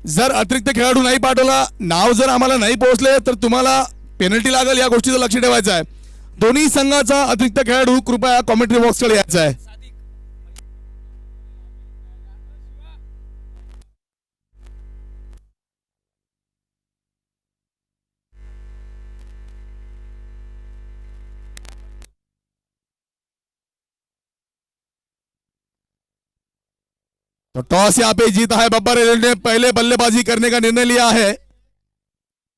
जर अतिरिक्त खेळाडू नाही पाठवला, नाव जर आम्हाला नाही पोहोचले तर तुम्हाला पेनल्टी लागेल, या गोष्टीचं लक्ष ठेवायचं आहे. दोन्ही संघाचा अतिरिक्त खेळाडू कृपया कॉमेंट्री बॉक्सकडे यायचा आहे. तो टॉस यहाँ पे जीता है बब्बर एलियन ने, पहले बल्लेबाजी करने का निर्णय लिया है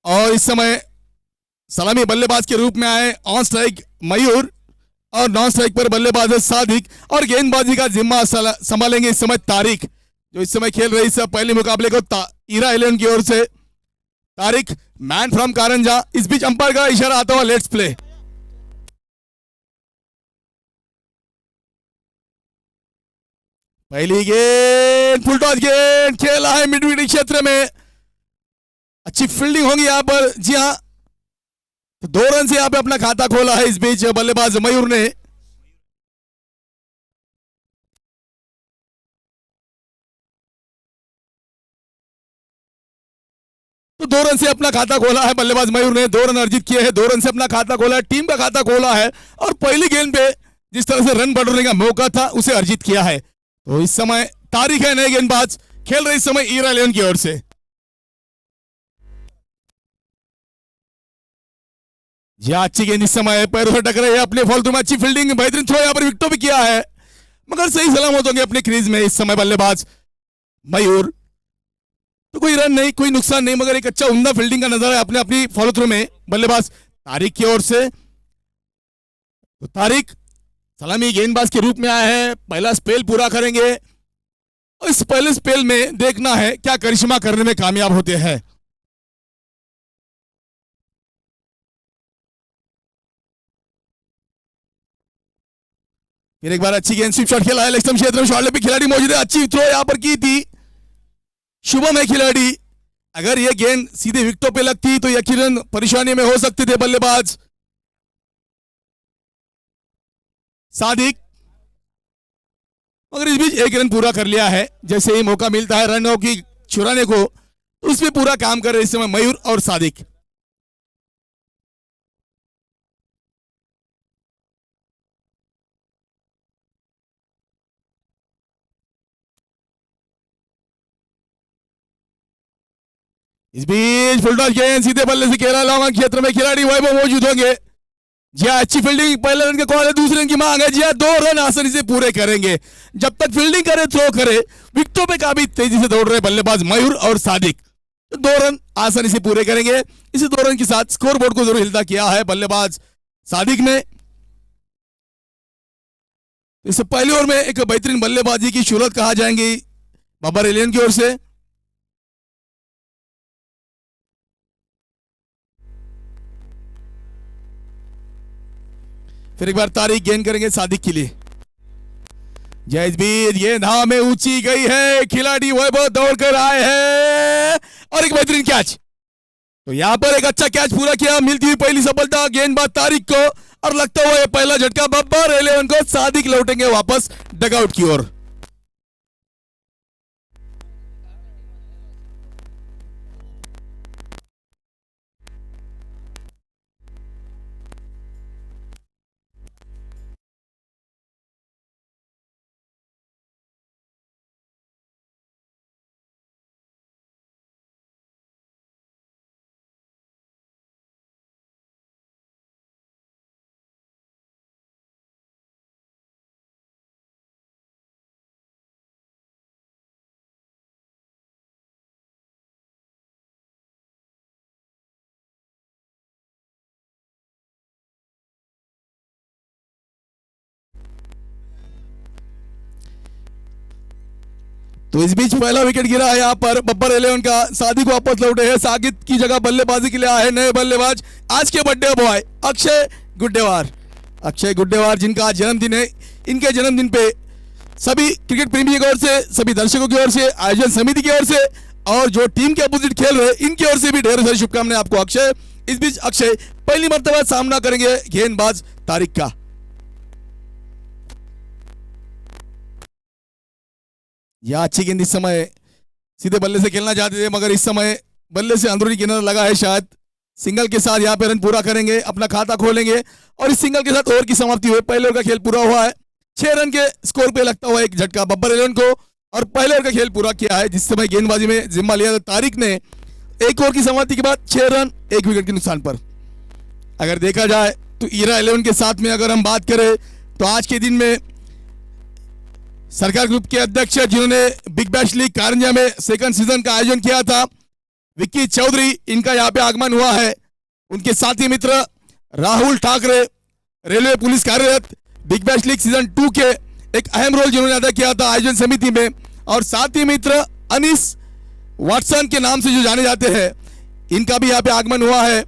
और इस समय सलामी बल्लेबाज के रूप में आए ऑन स्ट्राइक मयूर और नॉन स्ट्राइक पर बल्लेबाज है सादिक और गेंदबाजी का जिम्मा संभालेंगे इस समय तारिक, जो इस समय खेल रही है पहले मुकाबले को ईरा एलियन की ओर से. तारिक मैन फ्रॉम कारंजा. इस बीच अंपायर का इशारा आता हुआ लेट्स प्ले. पहली गेंद फुल टॉस गेंद खेला है मिड विकेट क्षेत्र में. अच्छी फील्डिंग होगी यहां पर. जी हां, तो 2 रन से यहां पे अपना खाता खोला है इस बीच बल्लेबाज मयूर ने. तो 2 रन से अपना खाता खोला है बल्लेबाज मयूर ने. 2 रन अर्जित किए हैं, 2 रन से अपना खाता खोला है, टीम का खाता खोला है और पहली गेंद पे जिस तरह से रन बढ़ने का मौका था उसे अर्जित किया है. तो इस समय तारिक है नए गेंदबाज, खेल रहे इस समय ईरा एलियन की ओर से. जी अच्छी गेंद इस समय पैरों से टकराई है, अपने फालतू में अच्छी फील्डिंग, बेहतरीन थ्रो यहां पर विकेटों भी किया है मगर सही सलामत होंगे अपने क्रीज में इस समय बल्लेबाज मयूर. तो कोई रन नहीं, कोई नुकसान नहीं, मगर एक अच्छा उम्दा फील्डिंग का नजारा है अपने अपनी फॉलो थ्रू में बल्लेबाज तारिक की ओर से. तो तारिक सलामी गेंदबाज के रूप में आया है, पहला स्पेल पूरा करेंगे और इस पहले स्पेल में देखना है क्या करिश्मा करने में कामयाब होते हैं. फिर एक बार अच्छी गेंद स्विप शॉट खेला है, लेग स्टंप क्षेत्र में शॉट पे खिलाड़ी मौजूद है, अच्छी थ्रो यहां पर की थी, शुभम है खिलाड़ी. अगर यह गेंद सीधे विकेटों पे लगती तो यकीनन परेशानी में हो सकते थे बल्लेबाज सादिक, मगर इस बीच 1 रन पूरा कर लिया है. जैसे ही मौका मिलता है रनों की चुराने को तो उसमें पूरा काम कर रहे इस समय मयूर और सादिक. इस बीच फुल टॉस गेंद सीधे बल्ले से खेला, लॉन्ग क्षेत्र में खिलाड़ी वैभव मौजूद होंगे. जी हाँ, अच्छी फील्डिंग, पहले रन का कॉल है, दूसरे रन की मांग है. जी हाँ, 2 रन आसानी से पूरे करेंगे जब तक फील्डिंग करे, थ्रो करे, विकेटों पे काफी तेजी से दौड़ रहे बल्लेबाज मयूर और सादिक. तो 2 रन आसानी से पूरे करेंगे. इसी 2 रन के साथ स्कोर बोर्ड को जरूर हिलता किया है बल्लेबाज सादिक ने. इससे पहली ओवर में एक बेहतरीन बल्लेबाजी की शुरुआत कहा जाएंगी बब्बर एलियन की ओर से. फिर एक बार तारिक गेंद करेंगे सादिक के लिए. जयजबीर ये धाव में ऊंची गई है, खिलाड़ी वैभव दौड़कर आए हैं और एक बेहतरीन कैच. तो यहां पर एक अच्छा कैच पूरा किया, मिलती हुई पहली सफलता गेंदबाज तारिक को और लगता हुआ ये पहला झटका बब्बर एलियन को. सादिक लौटेंगे वापस डगआउट की ओर. तो इस बीच पहला विकेट गिरा है यहाँ पर बब्बर एलियन का. सादिक वापस लौटे हैं, साकिब की जगह बल्लेबाजी के लिए आए नए बल्लेबाज आज के बर्थडे बॉय अक्षय गुड्डेवार. अक्षय गुड्डेवार जिनका आज जन्मदिन है, इनके जन्मदिन पे सभी क्रिकेट प्रेमियों की ओर से, सभी दर्शकों की ओर से, आयोजन समिति की ओर से और जो टीम के अपोजिट खेल रहे इनकी ओर से भी ढेर सारी शुभकामनाएं आपको अक्षय. इस बीच अक्षय पहली मर्तबा सामना करेंगे गेंदबाज तारिक का. यह अच्छी गेंद इस समय सीधे बल्ले से खेलना चाहते थे, मगर इस समय बल्ले से अंदरूनी किनारा लगा है, शायद सिंगल के साथ यहाँ पे रन पूरा करेंगे, अपना खाता खोलेंगे और इस सिंगल के साथ ओवर की समाप्ति हुई। पहले ओवर का खेल पूरा हुआ है, 6 रन के स्कोर पे लगता हुआ एक झटका बब्बर एलेवन को और पहले ओवर का खेल पूरा किया है, जिस समय गेंदबाजी में जिम्मा लिया था तारिक ने। एक ओवर की समाप्ति के बाद 6 रन 1 विकेट के नुकसान पर। अगर देखा जाए तो ईरा 11 के साथ में अगर हम बात करें तो आज के दिन में सरकार ग्रुप के अध्यक्ष जिन्होंने बिग बैश लीग कारंजा में सेकंड सीजन का आयोजन किया था, विक्की चौधरी, इनका यहाँ पे आगमन हुआ है। उनके साथी मित्र राहुल ठाकरे, रेलवे पुलिस कार्यरत, बिग बैश लीग सीजन 2 के एक अहम रोल जिन्होंने अदा किया था आयोजन समिति में, और साथी मित्र अनीस वाटसन के नाम से जो जाने जाते हैं, इनका भी यहाँ पे आगमन हुआ है।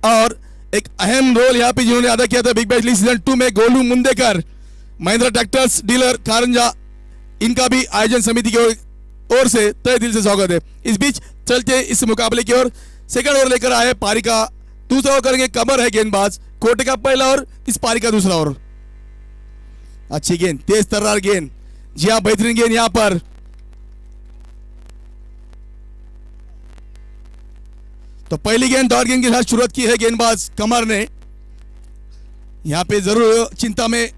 और एक अहम रोल यहाँ पे जिन्होंने अदा किया था बिग बैश लीग सीजन 2 में, गोलू मुंदेकर, महिंद्रा ट्रैक्टर्स डीलर कारंजा, इनका भी आयोजन समिति की ओर से तहे दिल से स्वागत है। इस बीच चलते इस मुकाबले की ओर। सेकंड ओवर लेकर आए पारी का, दूसरा ओवर करेंगे कमर है गेंदबाज, कोटे का पहला ओवर, इस पारी का दूसरा ओवर। अच्छी गेंद, तेज तर्रार गेंद, जी हाँ बेहतरीन गेंद यहाँ पर। तो पहली गेंद दौड़ गेंद के साथ शुरुआत की है गेंदबाज कमर ने, यहां पे जरूर चिंता में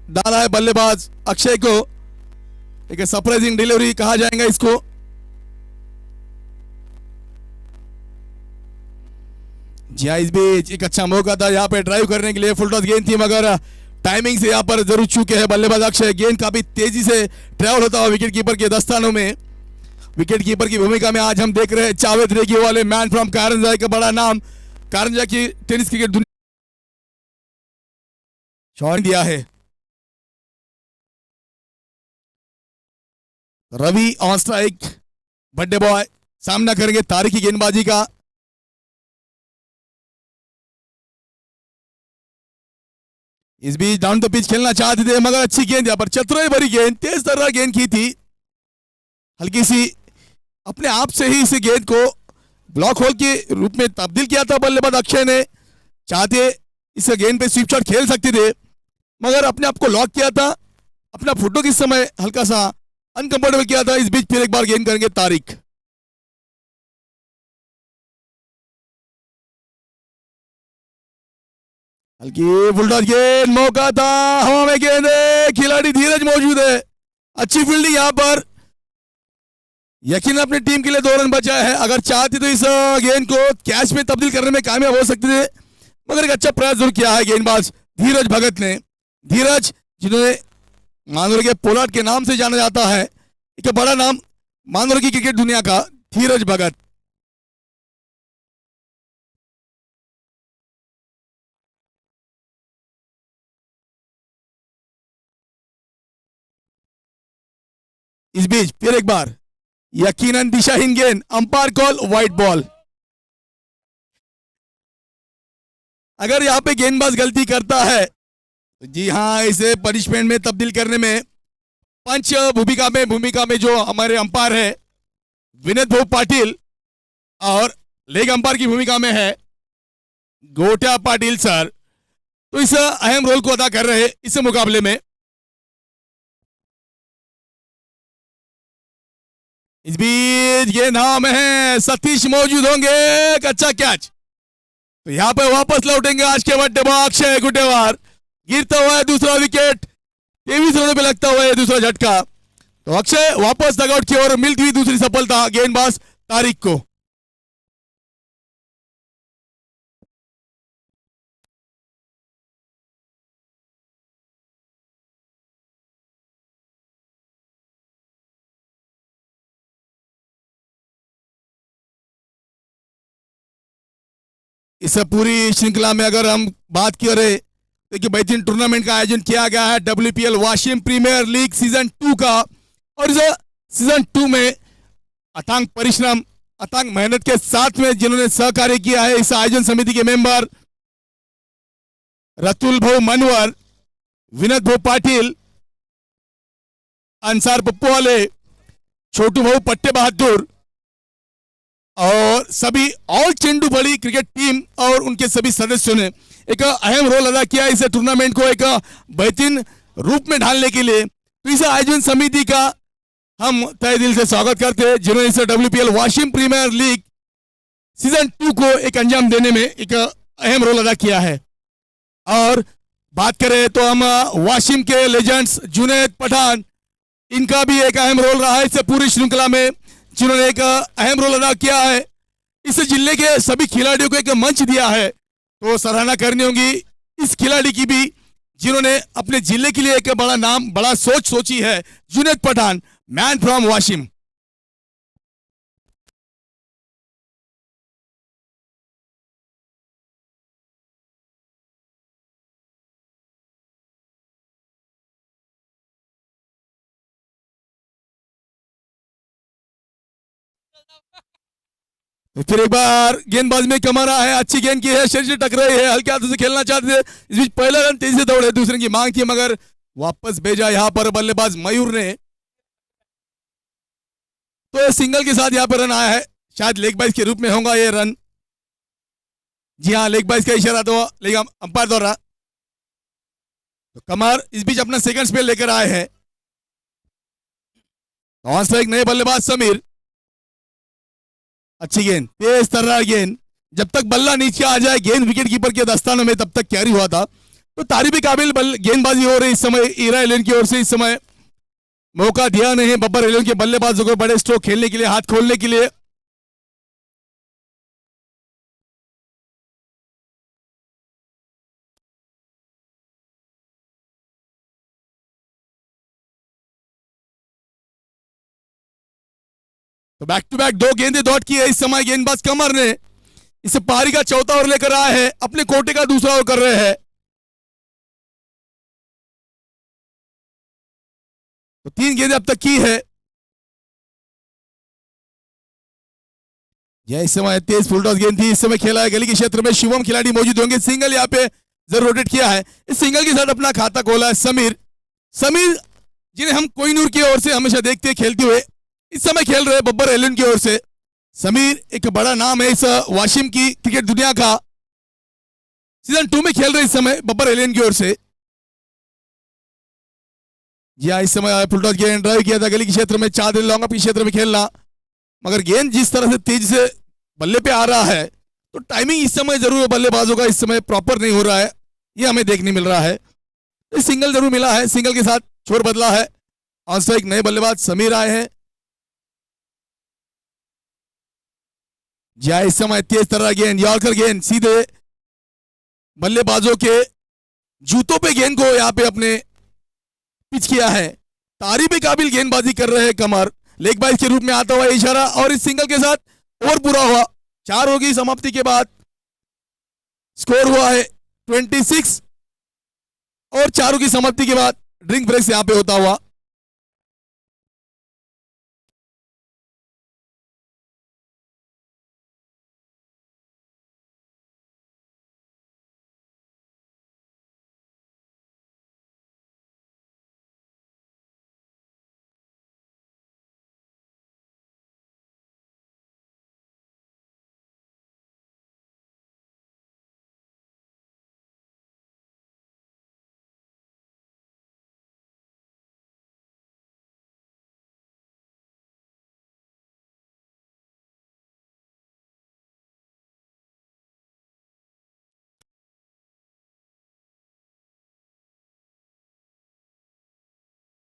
डाला है बल्लेबाज अक्षय को। एक सरप्राइजिंग डिलीवरी कहा जाएगा इसको। जी हाँ, इस बीच एक अच्छा मौका था यहाँ पे ड्राइव करने के लिए, फुल टॉस गेंद थी मगर टाइमिंग से यहाँ पर जरूर चूके हैं बल्लेबाज अक्षय। गेंद काफी तेजी से ट्रैवल होता हुआ विकेट कीपर के दस्तानों में। विकेट कीपर की भूमिका में आज हम देख रहे हैं जावेद रेगी वाले, मैन फ्रॉम कारंजा, का बड़ा नाम कारंजा की टेनिस क्रिकेट दुनिया शॉट दिया है। Ravi on strike, birthday boy सामना करेंगे तारिक की गेंदबाजी का। इस बीच डाउन द पिच खेलना चाहते थे मगर अच्छी गेंद यहाँ पर, चतुराई भरी गेंद, तेज तर्रार गेंद की थी, हल्की सी अपने आप से ही इस गेंद को ब्लॉक होल के रूप में तब्दील किया था बल्लेबाज अक्षय ने। चाहते इस गेंद पे स्वीप शॉट खेल सकते थे मगर अपने आप को लॉक किया था, अपना फुटो किस समय हल्का सा अनकंफर्टेबल किया था। इस बीच फिर एक बार गेंद करेंगे तारिक। हल्की फुलटॉस गेंद, मौका था, हवा में गेंद है, खिलाड़ी धीरज मौजूद है, अच्छी फील्डिंग यहां पर, यकीन अपनी टीम के लिए 2 रन बचाए हैं। अगर चाहते तो इस गेंद को कैच में तब्दील करने में कामयाब हो सकते थे मगर एक अच्छा प्रयास जरूर किया है गेंदबाज धीरज भगत ने। धीरज जिन्होंने मानोर के पोलार्ड के नाम से जाना जाता है, एक बड़ा नाम मानोर की क्रिकेट दुनिया का, धीरज भगत। इस बीच फिर एक बार यकीनन दिशाहीन गेंद, अंपायर कॉल वाइड बॉल। अगर यहां पे गेंदबाज गलती करता है तो जी हां, इसे पनिशमेंट में तब्दील करने में पंच भूमिका में जो हमारे अंपायर है विनीत भाऊ पाटिल और लेग अंपायर की भूमिका में है गोटिया पाटिल सर, तो इस अहम रोल को अदा कर रहे इस मुकाबले में। इस बीच गेंद हवा में है, सतीश मौजूद होंगे, एक अच्छा कैच, तो यहां पर वापस लौटेंगे आज के बड्डे बॉय अक्षय गुटेवार। गिरता हुआ है दूसरा विकेट, 23 रनों पे लगता हुआ है दूसरा झटका, तो अक्षय वापस डगआउट की ओर मिलती हुई दूसरी सफलता गेंदबाज तारिक को। इस पूरी श्रृंखला में अगर हम बात करें तो एक बेहतरीन टूर्नामेंट का आयोजन किया गया है WPL Washim premier league season 2 का, और इस सीजन 2 में अथांग परिश्रम, अथांग मेहनत के साथ में जिन्होंने सहकार्य किया है इस आयोजन समिति के मेंबर रतुल भाऊ मनवर, विनोद भाऊ पाटिल, अंसार पप्पू वाले, छोटू भाऊ पट्टे बहादुर और सभी ऑल चेंडू बड़ी क्रिकेट टीम और उनके सभी सदस्यों ने एक अहम रोल अदा किया इस टूर्नामेंट को एक बेहतरीन रूप में ढालने के लिए। तो इस आयोजन समिति का हम तहे दिल से स्वागत करते हैं जिन्होंने इस WPL Washim premier league season 2 को एक अंजाम देने में एक अहम रोल अदा किया है। और बात करें तो हम वाशिम के लेजेंड्स जुनैद पठान, इनका भी एक अहम रोल रहा है इस पूरी श्रृंखला में, जिन्होंने एक अहम रोल अदा किया है, इस जिले के सभी खिलाड़ियों को एक मंच दिया है। तो सराहना करनी होगी इस खिलाड़ी की भी, जिन्होंने अपने जिले के लिए एक बड़ा नाम, बड़ा सोच सोची है। Junaid Pathan, man from Washim. तो फिर एक बार गेंदबाज में कमा रहा है, अच्छी गेंद की है, शरीर से टकराई है, हल्के हाथों से खेलना चाहते थे। इस बीच पहला रन तेजी से दौड़े, दूसरे की मांग थी मगर वापस भेजा यहां पर बल्लेबाज मयूर ने। तो सिंगल के साथ यहां पर रन आया है, शायद लेग बाइज के रूप में होगा ये रन। जी हाँ, लेग बाइज का इशारा तो लेगा अंपायर द्वारा। तो कमर इस बीच अपना सेकंड स्पेल लेकर आए हैं। ऑन स्ट्राइक नए बल्लेबाज समीर, अच्छी गेंद, तेज तर्रार गेंद, जब तक बल्ला नीचे आ जाए गेंद विकेट कीपर के दस्तानों में तब तक कैरी हुआ था। तो तारीफ काबिल गेंदबाजी हो रही इस समय ईरा एलेन की ओर से। इस समय मौका दिया नहीं बब्बर एलेन के बल्लेबाजों को बड़े स्ट्रोक खेलने के लिए, हाथ खोलने के लिए। तो बैक टू बैक दो गेंदें डॉट की है इस समय गेंदबाज कमर ने। इसे पारी का चौथा ओवर लेकर आए हैं, अपने कोटे का दूसरा ओवर कर रहे हैं। तो 3 गेंदें अब तक की है। यह इस समय तेज फुल टॉस गेंद थी, इस समय खेला है गली के क्षेत्र में, शिवम खिलाड़ी मौजूद होंगे। सिंगल यहाँ पे जरूर रोटेट किया है, इस सिंगल के साथ अपना खाता खोला है समीर। समीर जिन्हें हम कोहिनूर की ओर से हमेशा देखते हैं खेलते हुए, इस समय खेल रहे बब्बर एलन की ओर से। समीर एक बड़ा नाम है इस वाशिम की क्रिकेट दुनिया का, सीजन 2 में खेल रहे इस समय बब्बर एलियन की ओर से। जी हाँ, इस समय फुल टॉस गेंद ड्राइव किया था गली के क्षेत्र में, 4 दिन लॉन्ग अप के क्षेत्र में खेलना, मगर गेंद जिस तरह से तेज से बल्ले पे आ रहा है तो टाइमिंग इस समय जरूर बल्लेबाजों का इस समय प्रॉपर नहीं हो रहा है, ये हमें देखने मिल रहा है। तो सिंगल जरूर मिला है, सिंगल के साथ छोर बदला है। ऑन स्ट्राइक नए बल्लेबाज समीर आए हैं। जी हाँ, इस समय तेज तरह गेंद, यॉर्कर गेंद सीधे बल्लेबाजों के जूतों पे गेंद को यहाँ पे अपने पिच किया है। तारीफ काबिल गेंदबाजी कर रहे हैं कमर, लेग बाइज के रूप में आता हुआ इशारा, और इस सिंगल के साथ ओवर पूरा हुआ। 4 होगी समाप्ति के बाद, स्कोर हुआ है 26, और 4 की समाप्ति के बाद ड्रिंक ब्रेक यहां पे होता हुआ।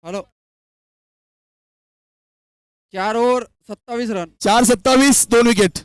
Hello, 4 over 27 run. 4-27 2 विकेट।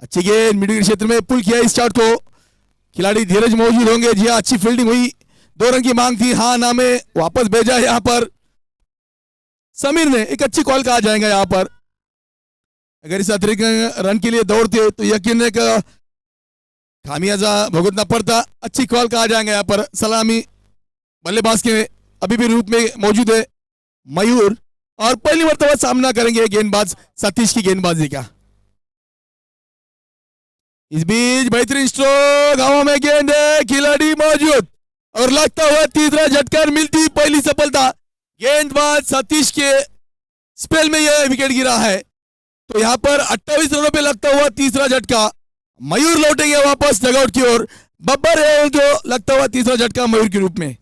अच्छी गेंद मिडिल क्षेत्र में पुल किया इस शॉट को, खिलाड़ी धीरज मौजूद होंगे। जी हाँ, अच्छी फील्डिंग हुई, 2 रन की मांग थी, हाँ ना में वापस भेजा यहाँ पर समीर ने। एक अच्छी कॉल कहा जाएगा यहाँ पर, अगर इस अतिरिक्त रन के लिए दौड़ते तो यकीन है कि खामियाजा भुगतना पड़ता। अच्छी कॉल कहा जाएगा यहाँ पर, सलामी बल्लेबाज के अभी भी रूप में मौजूद है मयूर, और पहली मर्तबा सामना करेंगे गेंदबाज सतीश की गेंदबाजी का। इस बीच बेहतरीन स्ट्रोक, हवा में गेंद है, खिलाड़ी मौजूद, और लगता हुआ तीसरा झटका, मिलती पहली सफलता गेंदबाज सतीश के स्पेल में यह विकेट गिरा है। तो यहां पर 28 रनों पे लगता हुआ तीसरा झटका, मयूर लौटेंगे वापस डगआउट की ओर। बब्बर है जो लगता हुआ तीसरा झटका मयूर के रूप में।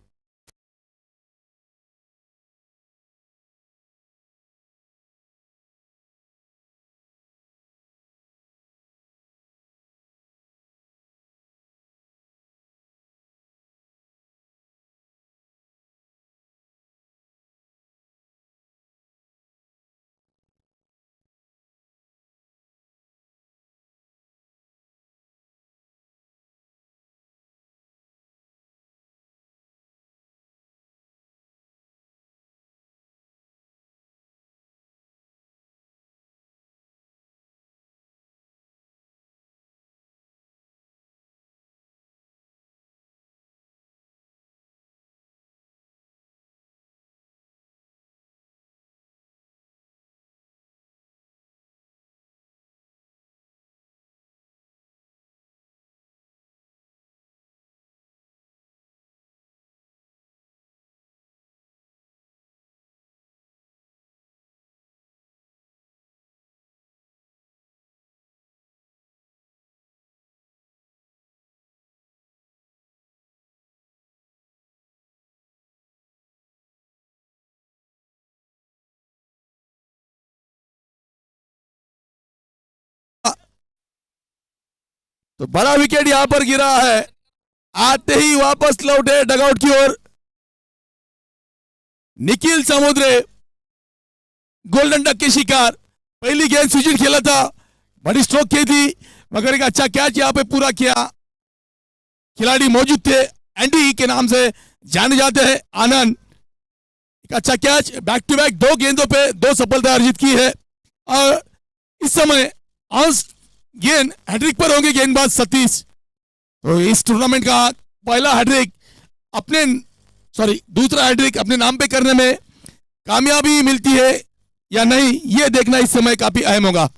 तो बड़ा विकेट यहां पर गिरा है, आते ही वापस लौटे डगआउट की ओर निखिल समुद्रे, गोल्डन डक के शिकार। पहली गेंद स्विचिट खेला था, बड़ी स्ट्रोक की थी, मगर एक अच्छा कैच यहां पे पूरा किया। खिलाड़ी मौजूद थे, एंडी के नाम से जाने जाते हैं आनंद। एक अच्छा कैच, बैक टू बैक 2 गेंदों पे 2 सफलता अर्जित की है, और इस समय गेंद हैट्रिक पर होंगे गेंदबाज सतीश। तो इस टूर्नामेंट का पहला हैट्रिक दूसरा हैट्रिक अपने नाम पे करने में कामयाबी मिलती है या नहीं, यह देखना इस समय काफी अहम होगा।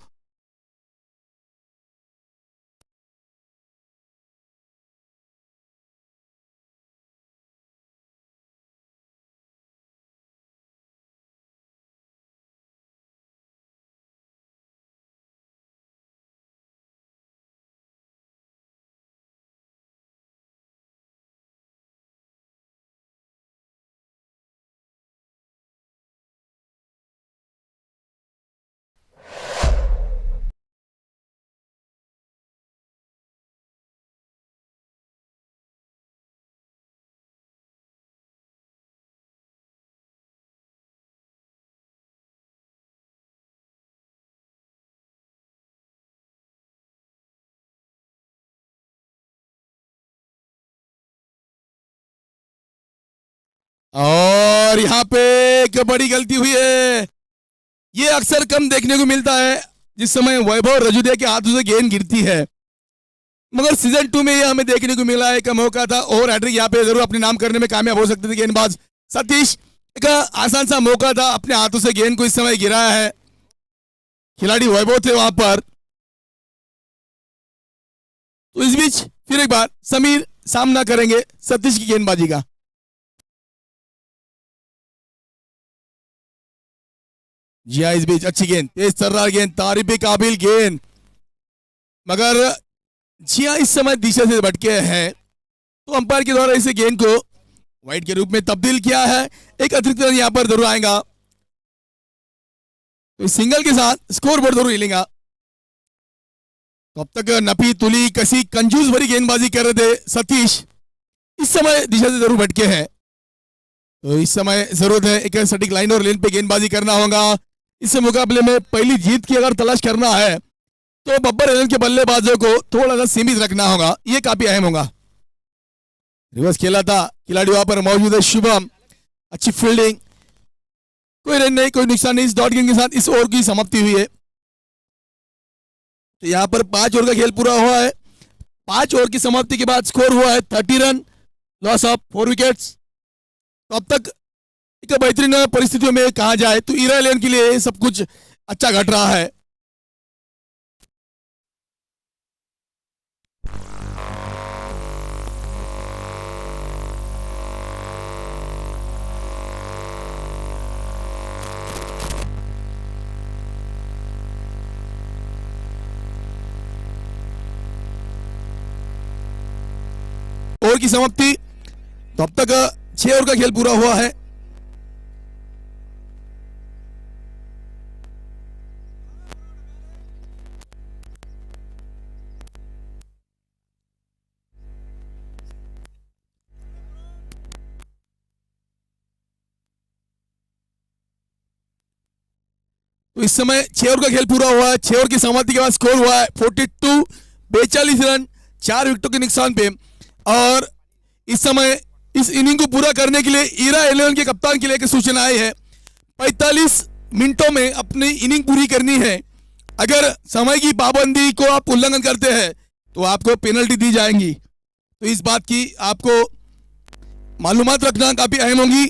और यहां पे एक बड़ी गलती हुई है, ये अक्सर कम देखने को मिलता है जिस समय वैभव रजुदे के हाथों से गेंद गिरती है, मगर सीजन 2 में ये हमें देखने को मिला है, का मौका था और हैट्रिक यहाँ पे जरूर अपने नाम करने में कामयाब हो सकते थे गेंदबाज सतीश। एक आसान सा मौका था, अपने हाथों से गेंद को इस समय गिराया है, खिलाड़ी वैभव थे वहां पर। तो इस बीच फिर एक बार समीर सामना करेंगे सतीश की गेंदबाजी का। जी हाँ, इस बीच अच्छी गेंद, तेज तर्रार गेंद, तारीफ काबिल गेंद, मगर जी हाँ इस समय दिशा से भटके हैं, तो अंपायर के द्वारा इसे गेंद को वाइड के रूप में तब्दील किया है। एक अतिरिक्त रन यहां पर जरूर आएगा, तो इस सिंगल के साथ स्कोर बोर्ड जरूर हिलेगा। तो अब तक नपी तुली कसी कंजूस भरी गेंदबाजी कर रहे थे सतीश, इस समय दिशा से जरूर भटके हैं, तो इस समय जरूरत है एक सटीक लाइन और लेन पे गेंदबाजी करना होगा। इस मुकाबले में पहली जीत की अगर तलाश करना है तो बब्बर एलन के बल्लेबाजों को थोड़ा सा सीमित रखना होगा, ये काफी अहम होगा। रिवर्स खेला था, खिलाड़ी वहां पर मौजूद है शुभम, अच्छी फील्डिंग, कोई रन नहीं, कोई नुकसान नहीं। इस डॉट गेंद के साथ इस ओवर की समाप्ति हुई है। तो यहाँ पर 5 ओवर का खेल पूरा हुआ है। 5 ओवर की समाप्ति के बाद स्कोर हुआ है 30 रन, लॉस ऑफ 4 विकेट्स। तो अब तक एक बेहतरीन परिस्थितियों में कहा जाए तो ईरा इलेवन के लिए सब कुछ अच्छा घट रहा है। ओवर की समाप्ति, तो अब तक 6 ओवर का खेल पूरा हुआ है। तो इस समय 6 ओवर का खेल पूरा हुआ है। 6 ओवर की समाप्ति के बाद स्कोर हुआ है 42, 42 रन, 4 विकेटों के नुकसान पे। और इस समय इस इनिंग को पूरा करने के लिए ईरा इलेवन के कप्तान के लिए एक सूचना आई है, 45 मिनटों में अपनी इनिंग पूरी करनी है। अगर समय की पाबंदी को आप उल्लंघन करते हैं तो आपको पेनल्टी दी जाएंगी। तो इस बात की आपको मालूमात रखना काफी अहम होगी।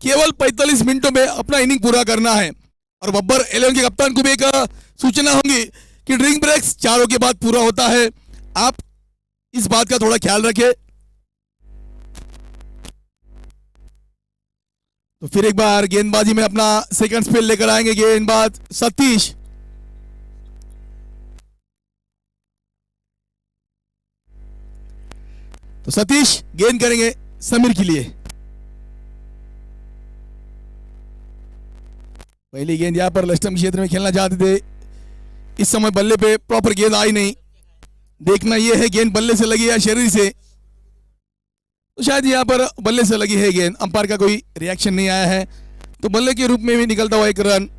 केवल 45 मिनटों में अपना इनिंग पूरा करना है। और बब्बर इलेवन के कप्तान को भी एक सूचना होगी कि ड्रिंक ब्रेक्स 4 ओवर के बाद पूरा होता है। आप इस बात का थोड़ा ख्याल रखें। तो फिर एक बार गेंदबाजी में अपना सेकंड स्पेल लेकर आएंगे गेंदबाज सतीश। तो सतीश गेंद करेंगे समीर के लिए। पहली गेंद यहां पर लेस्टम क्षेत्र में खेलना चाहते थे, इस समय बल्ले पे प्रॉपर गेंद आई नहीं। देखना यह है गेंद बल्ले से लगी या शरीर से, तो शायद यहां पर बल्ले से लगी है गेंद। अंपायर का कोई रिएक्शन नहीं आया है, तो बल्ले के रूप में भी निकलता हुआ एक रन।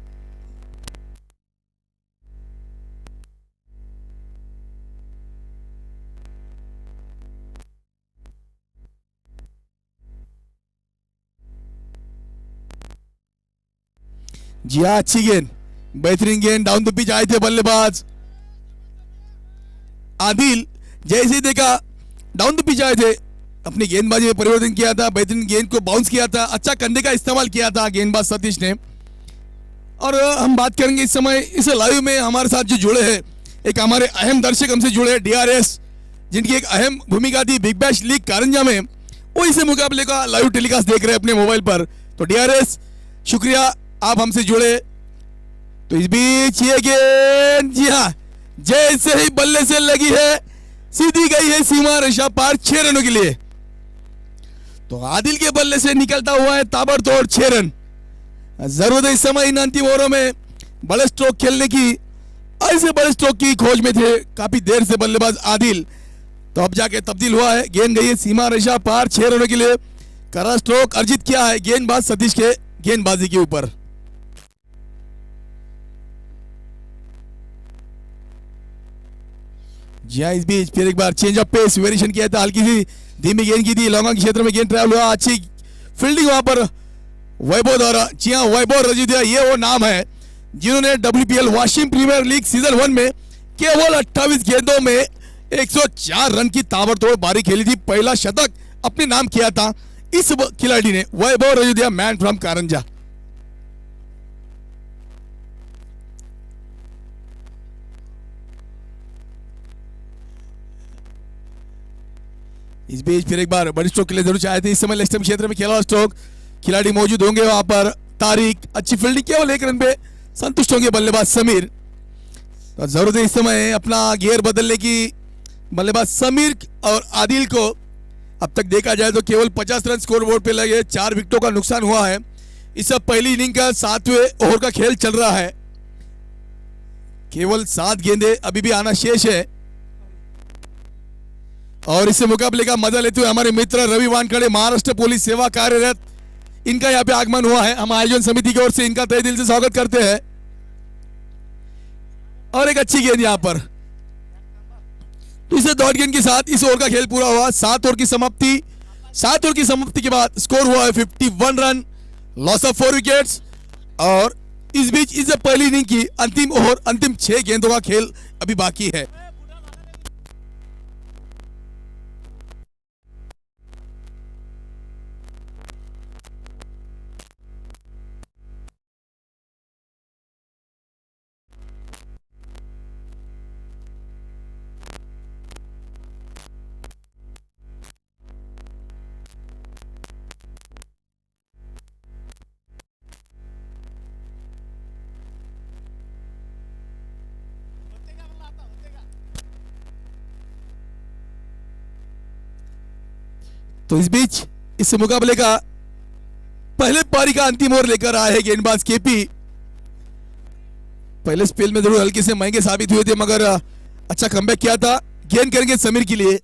जी हाँ, अच्छी गेंद, बेहतरीन गेंद, डाउन द पिच आए थे बल्लेबाज आदिल। जैसे ही देखा डाउन द पिच आए थे, अपनी गेंदबाजी में परिवर्तन किया था, बेहतरीन गेंद को बाउंस किया था, अच्छा कंधे का इस्तेमाल किया था गेंदबाज सतीश ने। और हम बात करेंगे इस समय इस लाइव में हमारे साथ जो जुड़े हैं, एक हमारे अहम दर्शक हमसे जुड़े हैं DRS, जिनकी एक अहम भूमिका थी बिग बैश लीग कारंजा में। वो इस मुकाबले का लाइव टेलीकास्ट देख रहे हैं अपने मोबाइल पर। तो DRS शुक्रिया, आप हमसे जुड़े। तो इस बीच ये गेंद, जी हाँ, जैसे ही बल्ले से लगी है सीधी गई है सीमा रेखा पार 6 रनों के लिए। तो आदिल के बल्ले से निकलता हुआ है ताबड़तोड़ 6 रन। जरूरत है इस समय इन अंतिम ओवरों में बड़े स्ट्रोक खेलने की। ऐसे बड़े स्ट्रोक की खोज में थे काफी देर से बल्लेबाज आदिल, तो अब जाके तब्दील हुआ है। गेंद गई है सीमा रेखा पार 6 रनों के लिए। कड़ा स्ट्रोक अर्जित किया है गेंदबाज सतीश के गेंदबाजी के ऊपर। जी हाँ, इस बीच फिर एक बार चेंज ऑफ पेस वेरिएशन किया था, हल्की सी धीमी गेंद की थी, लॉन्ग क्षेत्र में गेंद ट्रैवल हुआ, अच्छी फील्डिंग वहां पर वैभव द्वारा। जी हाँ, वैभव रजूदिया ये वो नाम है जिन्होंने WPL Washim premier league season 1 में केवल 28 गेंदों में 104 रन की ताबड़तोड़ पारी खेली थी। पहला शतक अपने नाम किया था इस खिलाड़ी ने, वैभव रजूदिया, मैन फ्रॉम कारंजा। इस बीच फिर एक बार बड़ी स्ट्रोक के लिए जरूर चाहे थे। इस समय लेस्टम क्षेत्र में खेला स्ट्रोक, खिलाड़ी मौजूद होंगे वहां पर। तारिक, अच्छी फील्डिंग, केवल 1 रन पे संतुष्ट होंगे बल्लेबाज समीर। तो जरूरत है इस समय अपना गियर बदलने की बल्लेबाज समीर और आदिल को। अब तक देखा जाए तो केवल 50 रन स्कोर बोर्ड पे लगे, 4 विकेटों का नुकसान हुआ है। इस पहली इनिंग का 7वें ओवर का खेल चल रहा है। केवल 7 गेंदे अभी भी आना शेष है। और इस मुकाबले का मजा लेते हुए हमारे मित्र रवि वानखड़े, महाराष्ट्र पुलिस सेवा कार्यरत, इनका यहाँ पे आगमन हुआ है। हम आयोजन समिति की ओर से इनका तहे दिल से स्वागत करते हैं। और एक अच्छी गेंद यहाँ पर तो इस डॉट गेंद के साथ इस ओवर का खेल पूरा हुआ। 7 ओवर की समाप्ति। 7 ओवर की समाप्ति के बाद स्कोर हुआ है 51 रन, लॉस ऑफ 4 विकेट्स। और इस बीच इस पहली इनिंग की अंतिम ओवर, अंतिम 6 गेंदों का खेल अभी बाकी है। तो इस बीच इस मुकाबले का पहले पारी का अंतिम ओवर लेकर आए हैं गेंदबाज केपी। पहले स्पेल में जरूर हल्के से महंगे साबित हुए थे, मगर अच्छा कमबैक किया था। गेंद करेंगे समीर के लिए।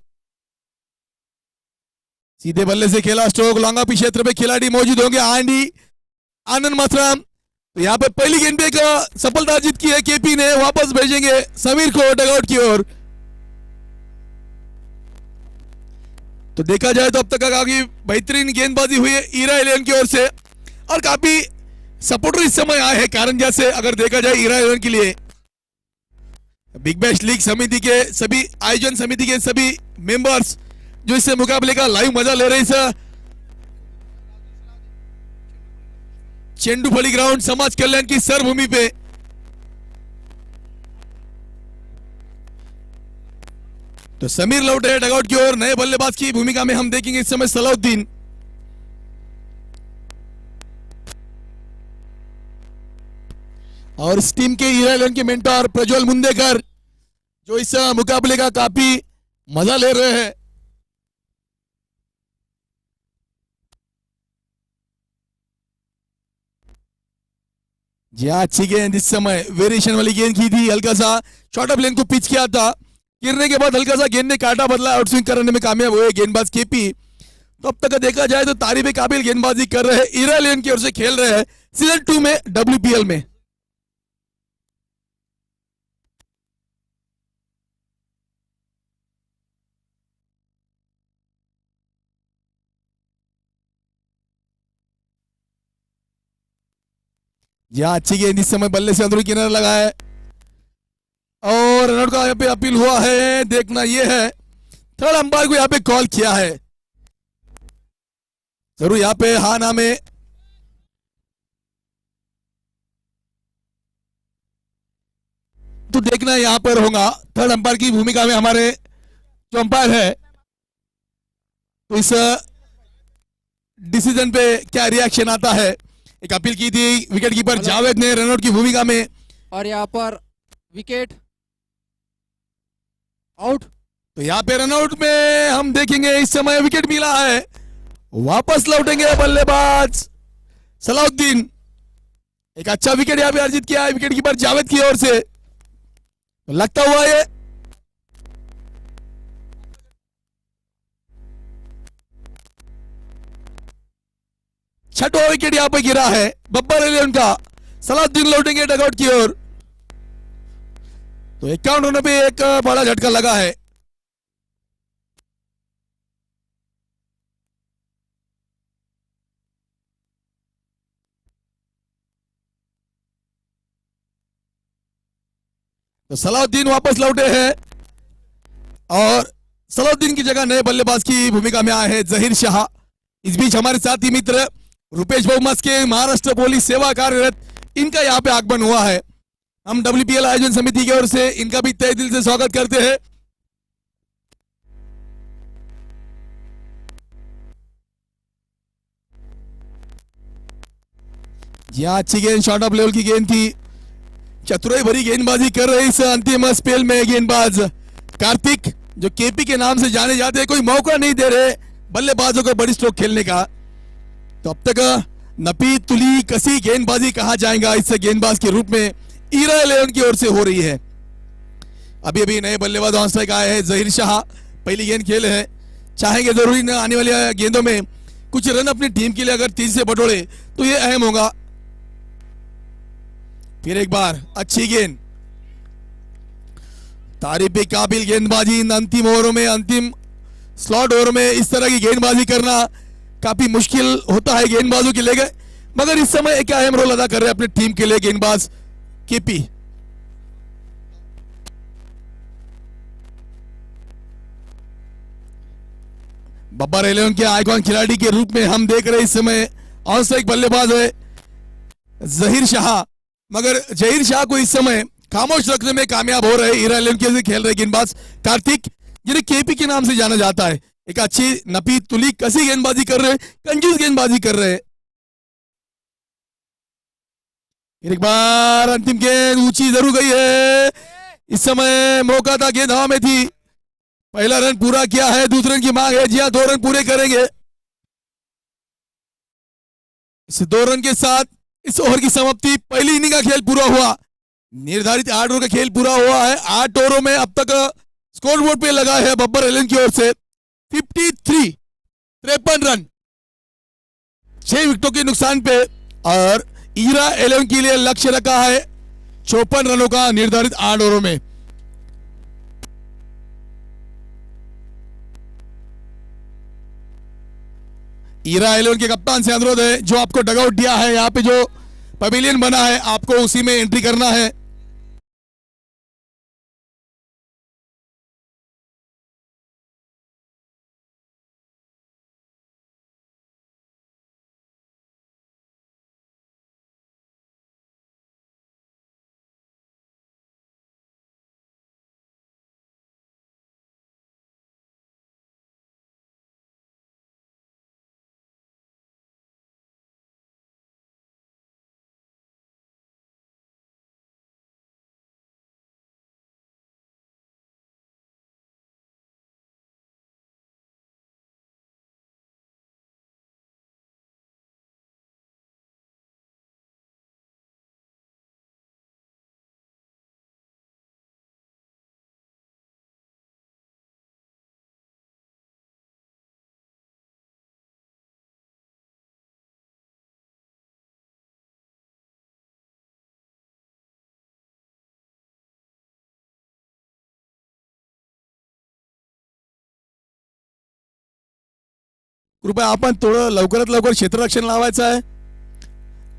सीधे बल्ले से खेला स्ट्रोक, लॉन्ग ऑफ क्षेत्र में खिलाड़ी मौजूद होंगे आंडी आनंद माथुराम। तो यहाँ पे पहली गेंद पे एक सफलता अर्जित की है केपी ने। वापस भेजेंगे समीर को डगआउट की ओर। तो देखा जाए तो अब तक काफी बेहतरीन गेंदबाजी हुई है ईरा इलेवन की ओर से, और काफी सपोर्टर इस समय आए हैं कारंजा से। अगर देखा जाए ईरा इलेवन के लिए बिग बैश लीग समिति के सभी आयोजन समिति के सभी मेंबर्स जो इस मुकाबले का लाइव मजा ले रहे हैं। चेंडूफली ग्राउंड समाज कल्याण की सरभूमि पे तो समीर लौटे है डगआउट की ओर। नए बल्लेबाज की भूमिका में हम देखेंगे इस समय सलाउद्दीन। और इस टीम के ईरा इलेवन के मेंटर प्रज्वल मुंदेकर जो इस मुकाबले का काफी मजा ले रहे हैं। जी हाँ, अच्छी गेंद इस समय वेरिएशन वाली गेंद की थी। हल्का सा शॉर्ट ऑफ लेन को पिच किया था, गिरने के बाद हल्का सा गेंद ने काटा बदला, आउट स्विंग करने में कामयाब हुए गेंदबाज केपी। तो अब तक देखा जाए तो तारीफ काबिल गेंदबाजी कर रहे हैं, ईरा इलेवन की ओर से खेल रहे हैं सीजन 2 में WPL में। यहां अच्छी गेंद इस समय बल्ले से अंदरूनी किनारा लगा है और रनआउट का यहाँ पे अपील हुआ है। देखना यह है थर्ड अंपायर को यहाँ पे कॉल किया है, जरूर यहाँ पे हाँ ना में तो देखना यहां पर होगा। थर्ड अंपायर की भूमिका में हमारे जो अंपायर है, तो इस डिसीजन पे क्या रिएक्शन आता है। एक अपील की थी विकेट कीपर जावेद ने रनआउट की भूमिका में, और यहाँ पर विकेट आउट। तो यहाँ पे रनआउट में हम देखेंगे इस समय विकेट मिला है। वापस लौटेंगे बल्लेबाज सलाउद्दीन। एक अच्छा विकेट यहाँ पे अर्जित किया है विकेट कीपर जावेद की ओर से, लगता हुआ ये छठवां विकेट यहां पर गिरा है बब्बर इलेवन का। सलाउद्दीन लौटेंगे डगआउट की ओर। तो 51 रनों पे एक बड़ा झटका लगा है। तो सलाउद्दीन वापस लौटे हैं और सलाउद्दीन की जगह नए बल्लेबाज की भूमिका में आए हैं जहीर शाह। इस बीच हमारे साथी मित्र रुपेश बहुमस के महाराष्ट्र पुलिस सेवा कार्यरत, इनका यहाँ पे आगमन हुआ है। हम WPL आयोजन समिति की ओर से इनका भी तहे दिल से स्वागत करते हैं। यहां अच्छी गेंद शॉर्ट ऑफ लेवल की गेंद थी, चतुराई भरी गेंदबाजी कर रहे इस अंतिम स्पेल में गेंदबाज कार्तिक जो केपी के नाम से जाने जाते हैं। कोई मौका नहीं दे रहे बल्लेबाजों को बड़ी स्ट्रोक खेलने का। तो अब तक नपी तुली कसी गेंदबाजी कहा जाएगा इस गेंदबाज के रूप में ईरा इलेवन की ओर से हो रही है। अभी अभी नए बल्लेबाज ऑन स्ट्राइक आए हैं जहीर शाह, पहली गेंद खेले हैं, चाहेंगे जरूरी न आने वाली गेंदों में कुछ रन अपनी टीम के लिए अगर तेजी से बटोरे तो ये अहम होगा। फिर एक बार अच्छी गेंद, तारीफ के काबिल गेंदबाजी इन अंतिम ओवरों में, अंतिम स्लॉट ओवर में इस तरह की गेंदबाजी करना काफी मुश्किल होता है गेंदबाजों के लिए, मगर इस समय एक अहम रोल अदा कर रहे हैं अपने टीम के लिए गेंदबाज केपी। बब्बर इलेवन के आइकॉन खिलाड़ी के रूप में हम देख रहे हैं इस समय और से एक बल्लेबाज है जहीर शाह, मगर जहीर शाह को इस समय खामोश रखने में कामयाब हो रहे ईरा इलेवन के खेल रहे गेंदबाज कार्तिक, जिन्हें केपी के नाम से जाना जाता है। एक अच्छी नपी तुली कसी गेंदबाजी कर रहे, कंजूस गेंदबाजी कर रहे। एक बार अंतिम गेंद ऊंची जरूर गई है, इस समय मौका था, गेंद हवा में थी। पहला रन पूरा किया है, दूसरे रन की मांग है, जी हाँ 2 रन पूरे करेंगे। इस 2 रन के साथ इस ओवर की समाप्ति, पहली इनिंग का खेल पूरा हुआ। निर्धारित 8 ओवर का खेल पूरा हुआ है। 8 ओवरों में अब तक स्कोर बोर्ड पे लगा है बब्बर एलन की ओर से 53 रन 6 विकेटों के नुकसान पे, और ईरा 11 के लिए लक्ष्य रखा है 54 रनों का निर्धारित 8 ओवरों में। ईरा 11 के कप्तान से अनुरोध है, जो आपको डगआउट दिया है, यहाँ पे जो पवेलियन बना है, आपको उसी में एंट्री करना है। कृपया आपण थोडं लवकरात लवकर क्षेत्ररक्षण लावायचं आहे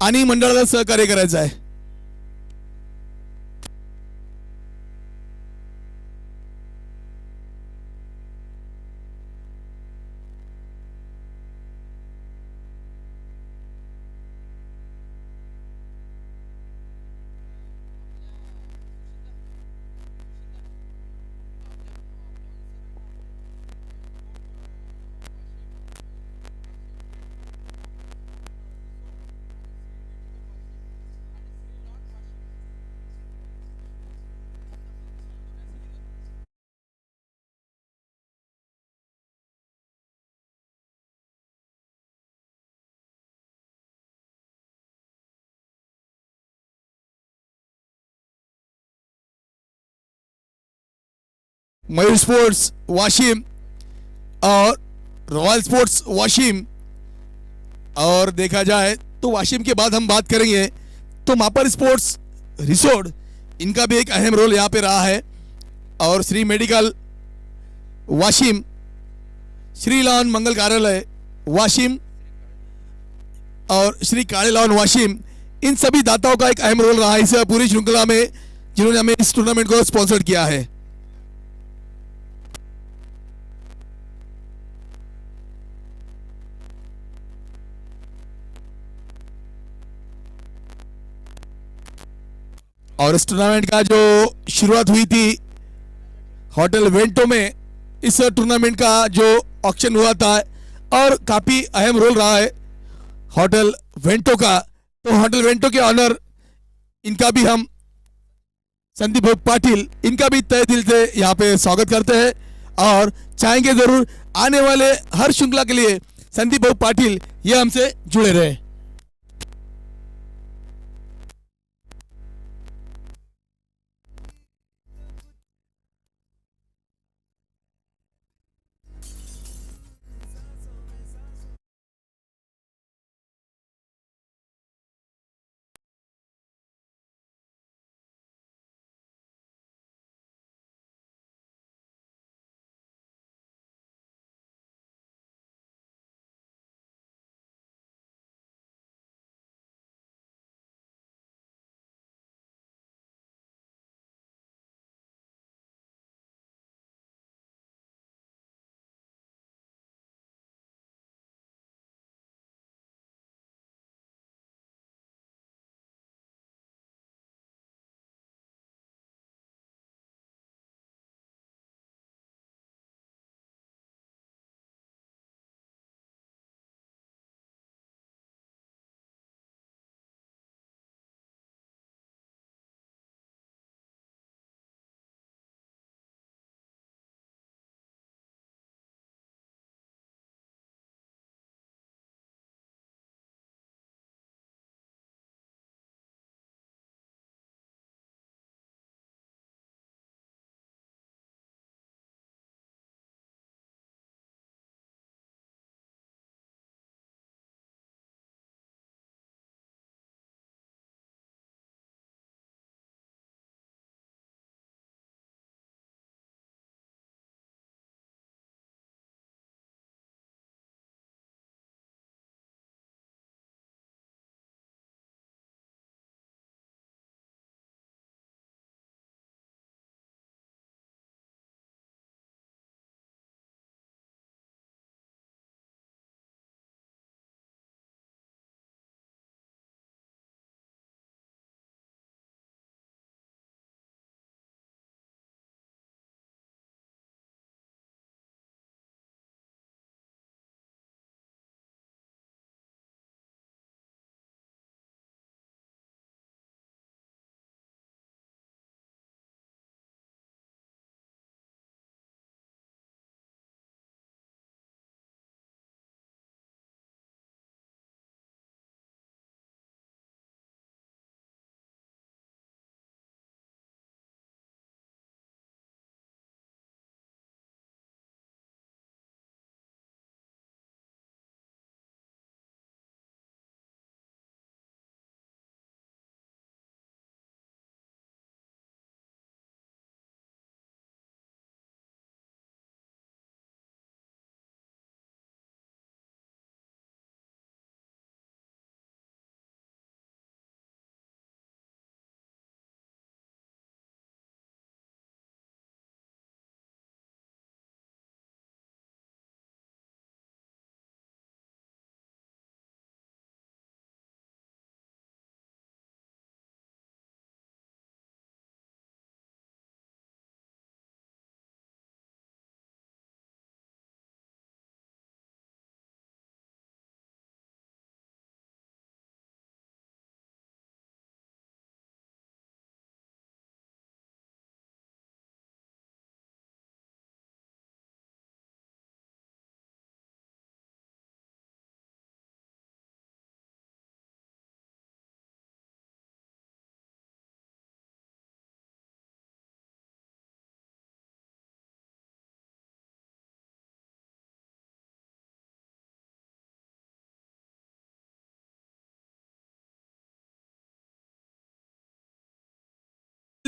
आणि मंडळाला सहकार्य करायचं आहे। मयूर स्पोर्ट्स वाशिम और रॉयल स्पोर्ट्स वाशिम, और देखा जाए तो वाशिम के बाद हम बात करेंगे तो मापर स्पोर्ट्स रिसोर्ट, इनका भी एक अहम रोल यहाँ पे रहा है। और श्री मेडिकल वाशिम, श्री लॉन मंगल कार्यालय वाशिम और श्री काले लॉन वाशिम, इन सभी दाताओं का एक अहम रोल रहा है इस पूरी श्रृंखला में, जिन्होंने हमें इस टूर्नामेंट को स्पॉन्सर किया है। और इस टूर्नामेंट का जो शुरुआत हुई थी होटल वेंटो में, इस टूर्नामेंट का जो ऑक्शन हुआ था और काफी अहम रोल रहा है होटल वेंटो का, तो होटल वेंटो के ऑनर इनका भी हम संदीप पाटिल, इनका भी तहे दिल से यहाँ पे स्वागत करते हैं और चाहेंगे जरूर आने वाले हर श्रृंखला के लिए संदीप पाटिल ये हमसे जुड़े रहे।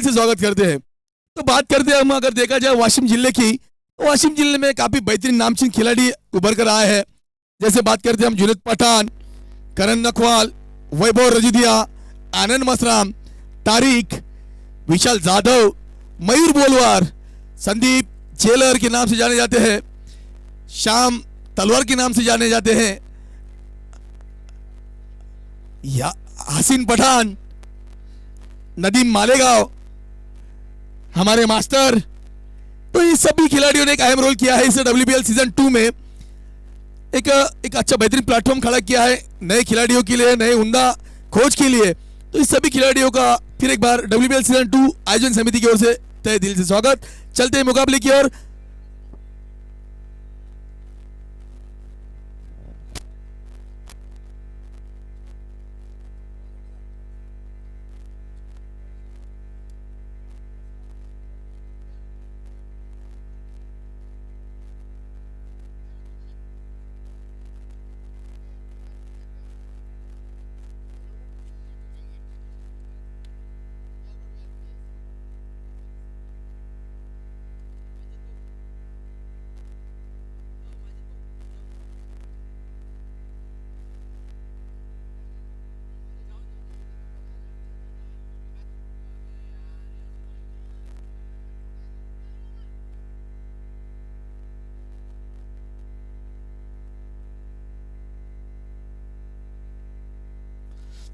से स्वागत करते हैं। तो बात करते हैं हम, अगर देखा जाए वाशिम जिले की, तो वाशिम जिले में काफी बेहतरीन नामचीन खिलाड़ी उभर कर आए हैं। जैसे बात करते हैं हम जुनेद पठान, करण नकवाल, वैभव रजूदिया, आनंद मसराम, तारिक, विशाल जाधव, मयूर बोलवार, संदीप जेलर के नाम से जाने जाते हैं, श्याम तलवार के नाम से जाने जाते हैं, या हसीन पठान, नदीम मालेगांव, हमारे मास्टर। तो ये सभी खिलाड़ियों ने एक अहम रोल किया है इस WBL सीजन 2 में। एक अच्छा बेहतरीन प्लेटफॉर्म खड़ा किया है नए खिलाड़ियों के लिए, नए उम्दा खोज के लिए। तो इस सभी खिलाड़ियों का फिर एक बार WBL सीजन 2 आयोजन समिति की ओर से तहे दिल से स्वागत। चलते हैं मुकाबले की ओर।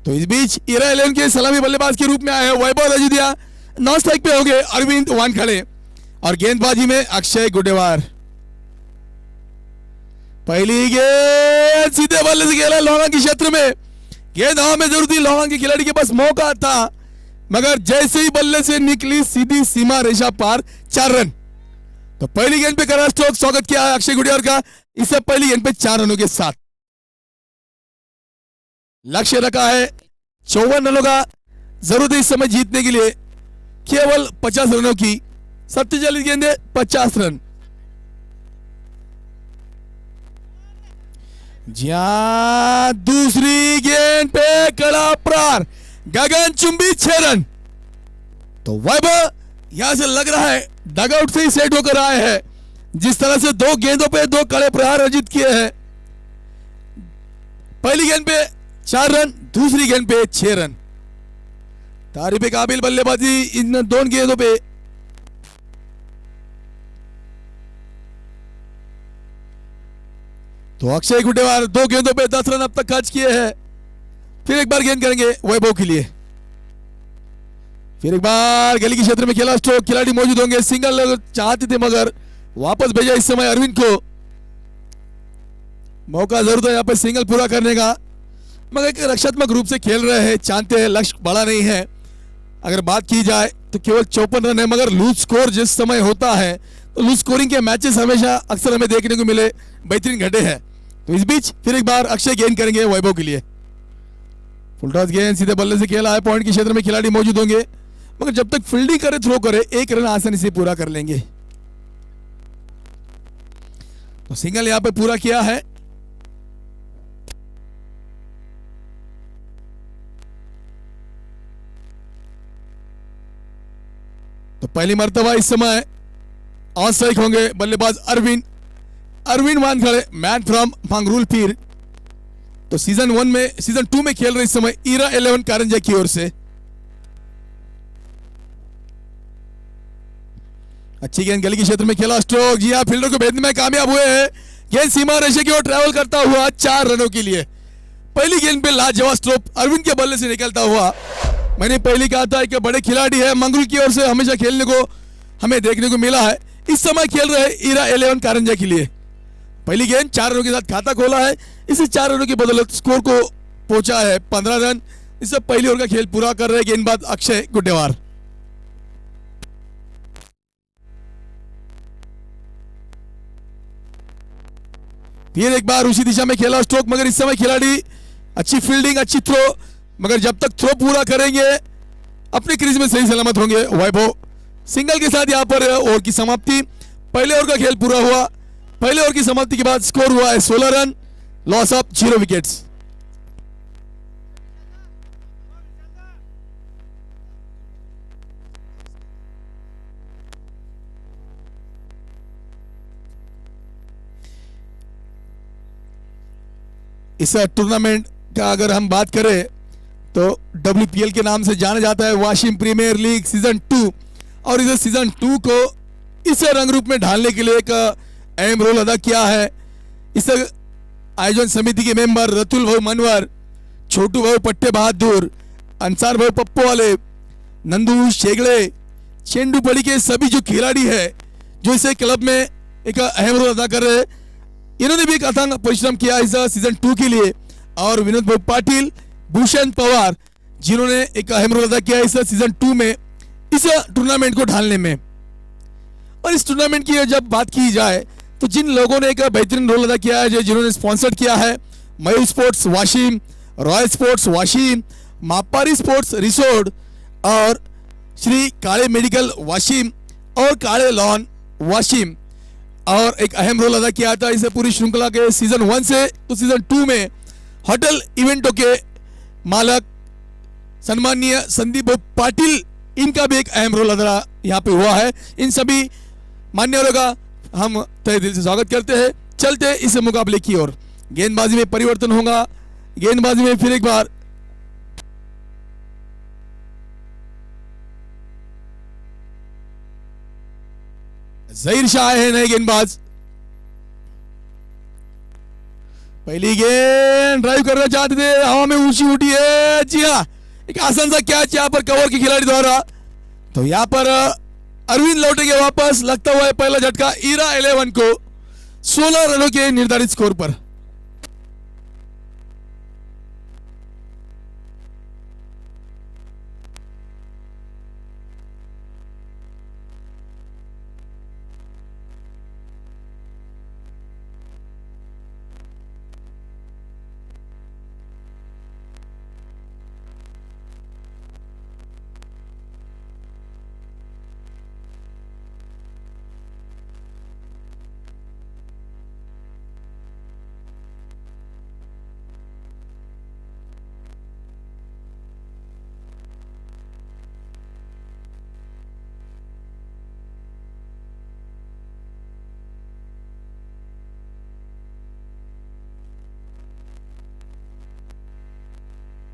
तो इस बीच इरा 11 के सलामी बल्लेबाज के रूप में आए हैं वैभव रजूदिया। 9 स्ट्राइक पे हो गए अरविंद वानखड़े और गेंदबाजी में अक्षय गुडेवार। पहली गेंद सीधे बल्ले से खेला लोहांग के क्षेत्र में। गेंद हवा में जरूर थी, लोहांग के खिलाड़ी के पास मौका था, मगर जैसे ही बल्ले से निकली सीधी सीमा रेखा पार, 4 रन। तो पहली गेंद पे करा स्ट्रोक, स्वागत किया है अक्षय गुडेवार का। इससे पहली गेंद पे 4 रनों के साथ लक्ष्य रखा है 54 रनों का। जरूरत है इस समय जीतने के लिए केवल 50 रनों की। 47 गेंदे 50 रन। दूसरी गेंद पे कड़ा प्रहार, गगनचुंबी 6 रन। तो वैभव यहां से लग रहा है डगआउट से ही सेट होकर आए हैं। जिस तरह से 2 गेंदों पे 2 कड़े प्रहार अर्जित किए हैं। पहली गेंद पे 4 रन, दूसरी गेंद पे 6 रन। तारीफ काबिल बल्लेबाजी इन 2 गेंदों पे। तो अक्षय गुडेवार 2 गेंदों पे 10 रन अब तक खर्च किए हैं। फिर एक बार गेंद करेंगे वैभव के लिए। फिर एक बार गली के क्षेत्र में खेला स्ट्रोक, खिलाड़ी मौजूद होंगे। सिंगल चाहते थे मगर वापस भेजा इस समय अरविंद को। मौका जरूर है यहाँ पे सिंगल पूरा करने का, मगर एक रक्षात्मक रूप से खेल रहे हैं, जानते हैं लक्ष्य बड़ा नहीं है। अगर बात की जाए तो केवल 54 रन है, मगर लूज स्कोर जिस समय होता है तो लूज स्कोरिंग के मैचेस हमेशा अक्सर हमें देखने को मिले, बेहतरीन घटे हैं। तो इस बीच फिर एक बार अक्षय गेंद करेंगे वैभव के लिए। फुल टॉस गेंद सीधे बल्ले से खेला है। पॉइंट के क्षेत्र में खिलाड़ी मौजूद होंगे, मगर जब तक फील्डिंग करे, थ्रो करे, 1 रन आसानी से पूरा कर लेंगे। तो सिंगल यहां पे पूरा किया है। तो पहली मर्तबा इस समय ऑन स्ट्राइक होंगे बल्लेबाज अरविंद वानखड़े, मैन फ्रॉम मंगरूल पीर। तो सीजन 2 में खेल रहे इस समय इरा 11 कारंजा की ओर से। अच्छी गेंद गली के क्षेत्र में खेला स्ट्रोक। जी हाँ, फील्डर को भेजने में कामयाब हुए हैं। गेंद सीमा रेखा की ओर ट्रैवल करता हुआ 4 रनों के लिए। पहली गेंद पे लाजवाब स्ट्रोक अरविंद के बल्ले से निकलता हुआ। मैंने पहले कहा था कि बड़े खिलाड़ी है, मंगरूल की ओर से हमेशा खेलने को हमें देखने को मिला है। इस समय खेल रहे इरा 11 कारंजा के लिए। पहली गेंद 4 रनों के साथ खाता खोला है। इसे 4 रनों की बदौलत स्कोर को पहुंचा है 15 रन। इससे पहली ओवर का खेल पूरा कर रहे गेंदबाज अक्षय गुडेवार। फिर एक बार उसी दिशा में खेला स्ट्रोक, मगर इस समय खिलाड़ी अच्छी फील्डिंग, अच्छी थ्रो, मगर जब तक थ्रो पूरा करेंगे अपने क्रीज में सही सलामत होंगे वैभव। सिंगल के साथ यहां पर ओवर की समाप्ति। पहले ओवर का खेल पूरा हुआ। पहले ओवर की समाप्ति के बाद स्कोर हुआ है 16 रन, लॉस ऑफ 0 विकेट्स। इस टूर्नामेंट का अगर हम बात करें तो WPL के नाम से जाना जाता है, वाशिम प्रीमियर लीग सीजन 2। और इस सीजन 2 को इस रंग रूप में ढालने के लिए एक अहम रोल अदा किया है इस आयोजन समिति के मेंबर रतुल भाऊ मनवर, छोटू भाऊ पट्टे बहादुर, अंसार भाऊ पप्पू वाले, नंदू शेगड़े, चेंडू पड़ी के सभी जो खिलाड़ी है जो इस क्लब में एक अहम रोल अदा कर रहे हैं, इन्होंने भी एक अथांग परिश्रम किया इस सीजन 2 के लिए। और विनोद भाऊ पाटिल, भूषण पवार, जिन्होंने एक अहम रोल अदा किया इस सीजन 2 में इस टूर्नामेंट को ढालने में। और इस टूर्नामेंट की जब बात की जाए तो जिन लोगों ने एक बेहतरीन रोल अदा किया है, जो जिन्होंने स्पॉन्सर किया है, Mayur sports Washim, royal sports Washim, Mapari sports resort और श्री काले मेडिकल वाशिम और काले लॉन वाशिम, और एक अहम रोल अदा किया था इसे पूरी श्रृंखला के सीजन 1 से तो सीजन 2 में होटल इवेंटों के मालक सम्माननीय संदीप पाटिल, इनका भी एक अहम रोल अदा यहाँ पे हुआ है। इन सभी मान्यवरों का हम तहे दिल से स्वागत करते हैं। चलते इस मुकाबले की ओर। गेंदबाजी में परिवर्तन होगा। गेंदबाजी में फिर एक बार जहीर शाह है नए गेंदबाज। पहली गेंद ड्राइव करना चाहते थे, हवा में ऊंची उठी है। जी हाँ, एक आसान सा कैच यहाँ पर कवर के खिलाड़ी द्वारा। तो यहाँ पर अरविंद लौटेंगे वापस, लगता हुआ है पहला झटका ईरा 11 को 16 रनों के निर्धारित स्कोर पर।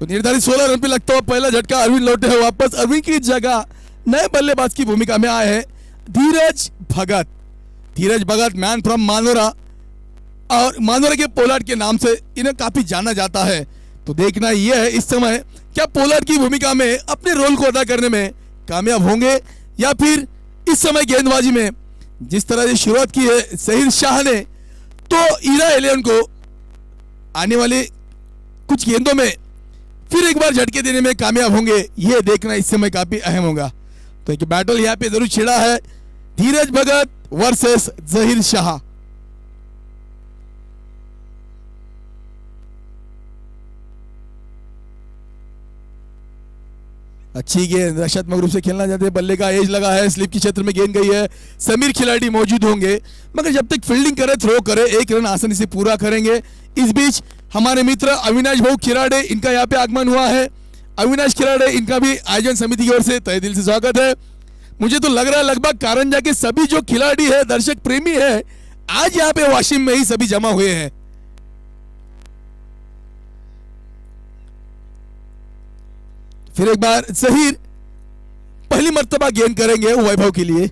तो निर्धारित 16 रन पे लगता हुआ पहला झटका अरविंद लौटे है वापस। अरविंद की जगह नए बल्लेबाज की भूमिका में आए हैं धीरज भगत। धीरज भगत मैन फ्रॉम मानोरा, और मानोरा के पोलार्ड के नाम से इन्हें काफी जाना जाता है। तो देखना यह है इस समय क्या पोलार्ड की भूमिका में अपने रोल को अदा करने में कामयाब होंगे, या फिर इस समय गेंदबाजी में जिस तरह से शुरुआत की है जहीर शाह ने, तो ईरा 11 को आने वाले कुछ गेंदों में फिर एक बार झटके देने में कामयाब होंगे, यह देखना इस समय काफी अहम होगा। तो एक बैटल यहां पे जरूर छिड़ा है, धीरज भगत वर्सेस जहीर शाह। अच्छी गेंद रक्षात्मक रूप से खेलना चाहते हैं, बल्ले का एज लगा है, स्लिप के क्षेत्र में गेंद गई है। समीर खिलाड़ी मौजूद होंगे, मगर जब तक फील्डिंग करे, थ्रो करे, एक रन आसानी से पूरा करेंगे। इस बीच हमारे मित्र अविनाश भाऊ खिराड़े, इनका यहाँ पे आगमन हुआ है। अविनाश खिराड़े, इनका भी आयोजन समिति की ओर से तहे दिल से स्वागत है। मुझे तो लग रहा है लगभग कारंजा के सभी जो खिलाड़ी है, दर्शक प्रेमी है, आज यहाँ पे वाशिम में ही सभी जमा हुए हैं। फिर एक बार जहीर पहली मर्तबा गेंद करेंगे वैभव के लिए।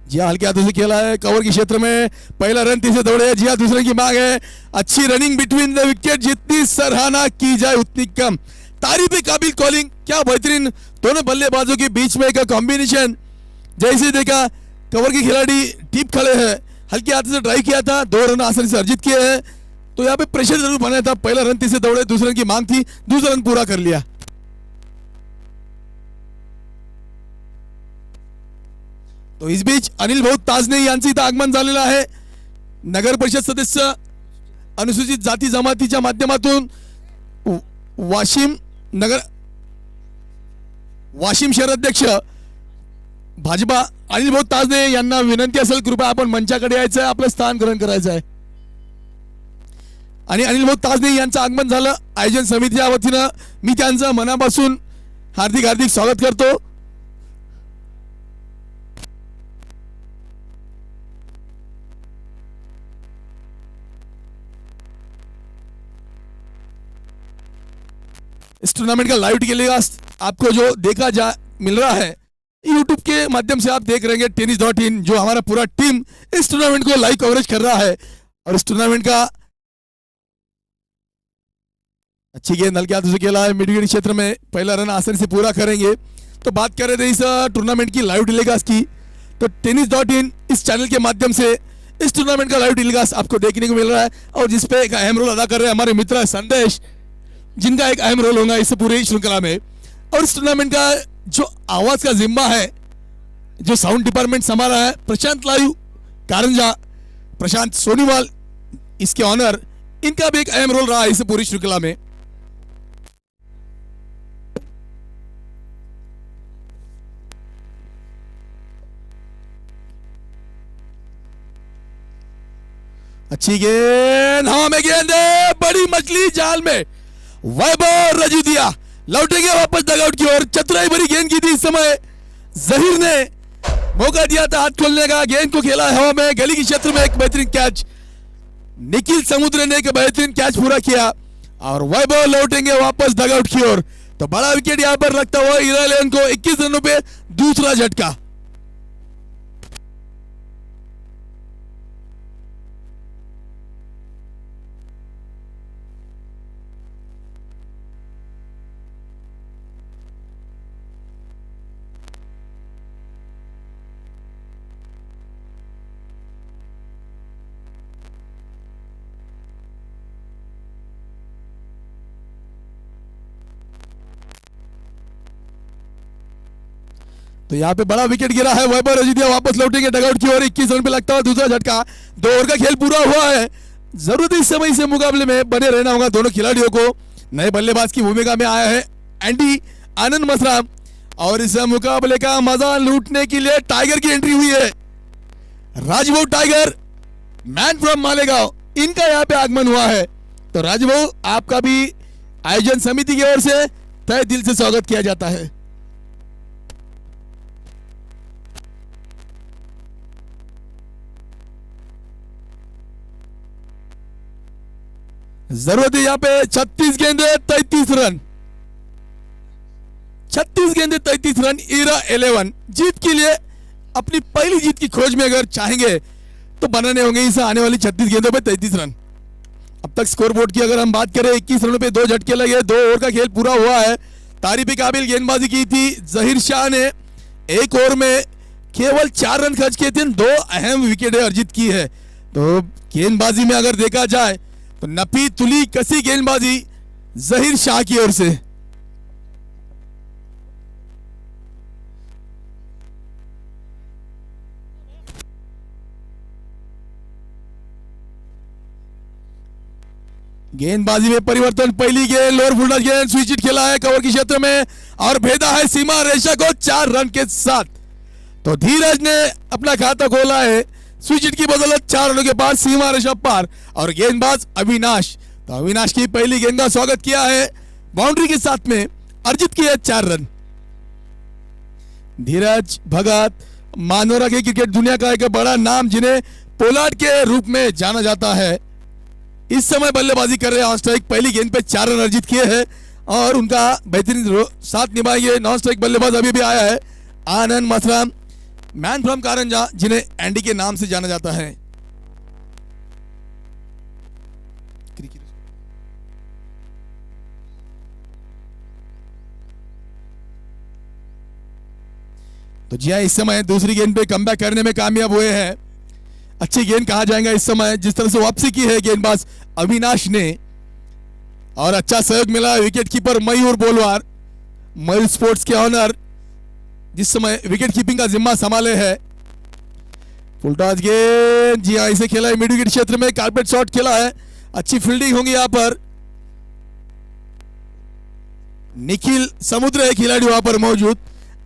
जी हाँ, हल्के हाथों से खेला है, कवर के क्षेत्र में पहला रन तीसरे दौड़े है। जी हाँ, दूसरे की मांग है। अच्छी रनिंग बिटवीन द विकेट, जितनी सराहना की जाए उतनी कम। तारीफ काबिल कॉलिंग, क्या बेहतरीन दोनों बल्लेबाजों के बीच में एक कॉम्बिनेशन। जैसे देखा कवर के खिलाड़ी टीप खड़े हैं, हल्के हाथों से ड्राइव किया था, 2 रन आसानी से अर्जित किए हैं। तो यहाँ पे प्रेशर जरूर बनाया था। पहला रन तीसरे दौड़े, दूसरे रन की मांग थी, दूसरा रन पूरा कर लिया। तो इस बीच अनिल भाऊ ताजने यांचं इथं आगमन झालेलं आहे। नगर परिषद सदस्य, अनुसूचित जाती जमातीच्या माध्यमातून वाशिम शहर अध्यक्ष भाजपा अनिल भाऊ ताजने यांना विनंती असेल, कृपया आपण मंचाकडे यायचं आहे, आपलं स्थान ग्रहण करायचं आहे। आणि अनिल भाऊ ताजने यांचं आगमन झालं आयोजन समितीच्या वतीनं, मी त्यांचं मनापासून हार्दिक हार्दिक स्वागत करतो। इस टूर्नामेंट का लाइव टेलीकास्ट आपको जो देखा जा मिल रहा है यूट्यूब के माध्यम से आप देख रहे हैं tennis.in, जो हमारा पूरा टीम इस टूर्नामेंट को लाइव कवरेज कर रहा है। और इस टूर्नामेंट का अच्छी गेंद हल्के हाथों से खेला है, मिड विकेट क्षेत्र में पहला रन आसानी से पूरा करेंगे। तो बात कर रहे थे इस टूर्नामेंट की लाइव टेलीकास्ट की, तो tennis.in इस चैनल के माध्यम से इस टूर्नामेंट का लाइव टेलीकास्ट आपको देखने को मिल रहा है, और जिसपे एक अहम रोल अदा कर रहे हैं हमारे मित्र संदेश, जिनका एक अहम रोल होगा इस पूरी श्रृंखला में। और इस टूर्नामेंट का जो आवाज का जिम्मा है, जो साउंड डिपार्टमेंट संभाला है, प्रशांत लायू कारंजा, प्रशांत सोनीवाल, इसके ऑनर, इनका भी एक अहम रोल रहा है इस पूरी श्रृंखला में। अच्छी गेंद, हाँ में गेंद है, बड़ी मछली जाल में, वैभव रजीदिया लौटेंगे वापस डगआउट की ओर। चतुराई भरी गेंद की थी, इस समय जहीर ने मौका दिया था हाथ खोलने का, गेंद को खेला हवा में, गली के क्षेत्र में एक बेहतरीन कैच, निखिल समुद्र ने एक बेहतरीन कैच पूरा किया, और वैभव लौटेंगे वापस डगआउट की ओर। तो बड़ा विकेट यहां पर रखता हुआ ईरा लेन को 21 रनों पे दूसरा झटका। तो यहाँ पे बड़ा विकेट गिरा है, वैभव रजीदिया वापस लौटेंगे डगआउट की ओर, 21 रन पे लगता हुआ दूसरा झटका। 2 ओवर का खेल पूरा हुआ है, जरूरत इस समय से मुकाबले में बने रहना होगा दोनों खिलाड़ियों को। नए बल्लेबाज की भूमिका में आया है एंडी आनंद मसराम, और इस मुकाबले का मजा लूटने के लिए टाइगर की एंट्री हुई है। राजभव टाइगर, मैन फ्रॉम मालेगांव, इनका यहाँ पे आगमन हुआ है। तो राजभव, आपका भी आयोजन समिति की ओर से तहे दिल से स्वागत किया जाता है। जरूरत है यहाँ पे 36 गेंदे 33 रन, 36 गेंदे 33 रन, ईरा 11 जीत के लिए अपनी पहली जीत की खोज में अगर चाहेंगे तो बनाने होंगे इस आने वाली 36 गेंदों पे 33 रन। अब तक स्कोर बोर्ड की अगर हम बात करें, 21 रनों पे 2 झटके लगे, 2 ओवर का खेल पूरा हुआ है। तारीफ काबिल गेंदबाजी की थी जहीर शाह ने, 1 ओवर में केवल 4 रन खर्च किए थे, 2 अहम विकेटें अर्जित की है। तो गेंदबाजी में अगर देखा जाए तो नपी तुली कसी गेंदबाजी जहीर शाह की ओर से। गेंदबाजी में परिवर्तन, पहली गेंद लोअर फुल्डर गेंद, स्विच हिट खेला है कवर के क्षेत्र में और भेदा है सीमा रेशा को 4 रन के साथ। तो धीरज ने अपना खाता खोला है, स्विच हिट की बदौलत 4 रनों के बाद सीमा रेशा पार। और गेंदबाज अविनाश, तो अविनाश की पहली गेंद का स्वागत किया है बाउंड्री के साथ में, अर्जित किया 4 रन। धीरज भगत मानोरा के क्रिकेट दुनिया का एक बड़ा नाम, जिन्हें पोलार्ड के रूप में जाना जाता है, इस समय बल्लेबाजी कर रहे हैं। ऑन स्ट्राइक पहली गेंद पे 4 रन अर्जित किए हैं और उनका बेहतरीन साथ निभाएंगे नॉन स्ट्राइक बल्लेबाज अभी भी आया है आनंद मसराम, मैन फ्रॉम कारंजा, जिन्हें एंडी के नाम से जाना जाता है। तो जी हाँ, इस समय दूसरी गेंद पे कमबैक करने में कामयाब हुए हैं। अच्छी गेंद कहा जाएगा इस समय, जिस तरह से वापसी की है गेंदबाज अविनाश ने, और अच्छा सहयोग मिला विकेट कीपर मयूर बोलवार, मयूर स्पोर्ट्स के ऑनर, जिस समय विकेट कीपिंग का जिम्मा संभाले है। फुलटॉस गेंद, जी हाँ, इसे खेला है मिड विकेट क्षेत्र में, कारपेट शॉट खेला है, अच्छी फील्डिंग होगी यहाँ पर। निखिल समुद्र है खिलाड़ी वहां पर मौजूद,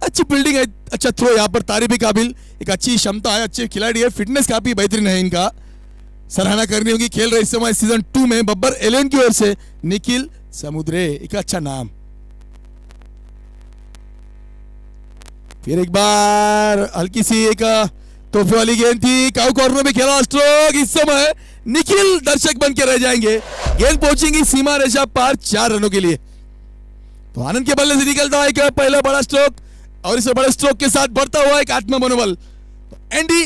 अच्छी फील्डिंग है, अच्छा थ्रो यहाँ पर तारीफ काबिल, एक अच्छी क्षमता है, अच्छे खिलाड़ी है, फिटनेस काफी बेहतरीन है, इनका सराहना करनी होगी। खेल रहे इस समय सीजन 2 में बब्बर 11 की ओर से निखिल समुद्रे, एक अच्छा नाम। फिर एक बार हल्की सी एक तोहफे वाली गेंद थी, काउ कॉर्नर में खेला स्ट्रोक, इस समय निखिल दर्शक बन के रह जाएंगे, गेंद पहुंचेंगी सीमा रेखा पार 4 रनों के लिए। तो आनंद के बल्ले से निकलता है एक पहला बड़ा स्ट्रोक और इस बड़े स्ट्रोक के साथ बढ़ता हुआ एक आत्म मनोबल। तो एंडी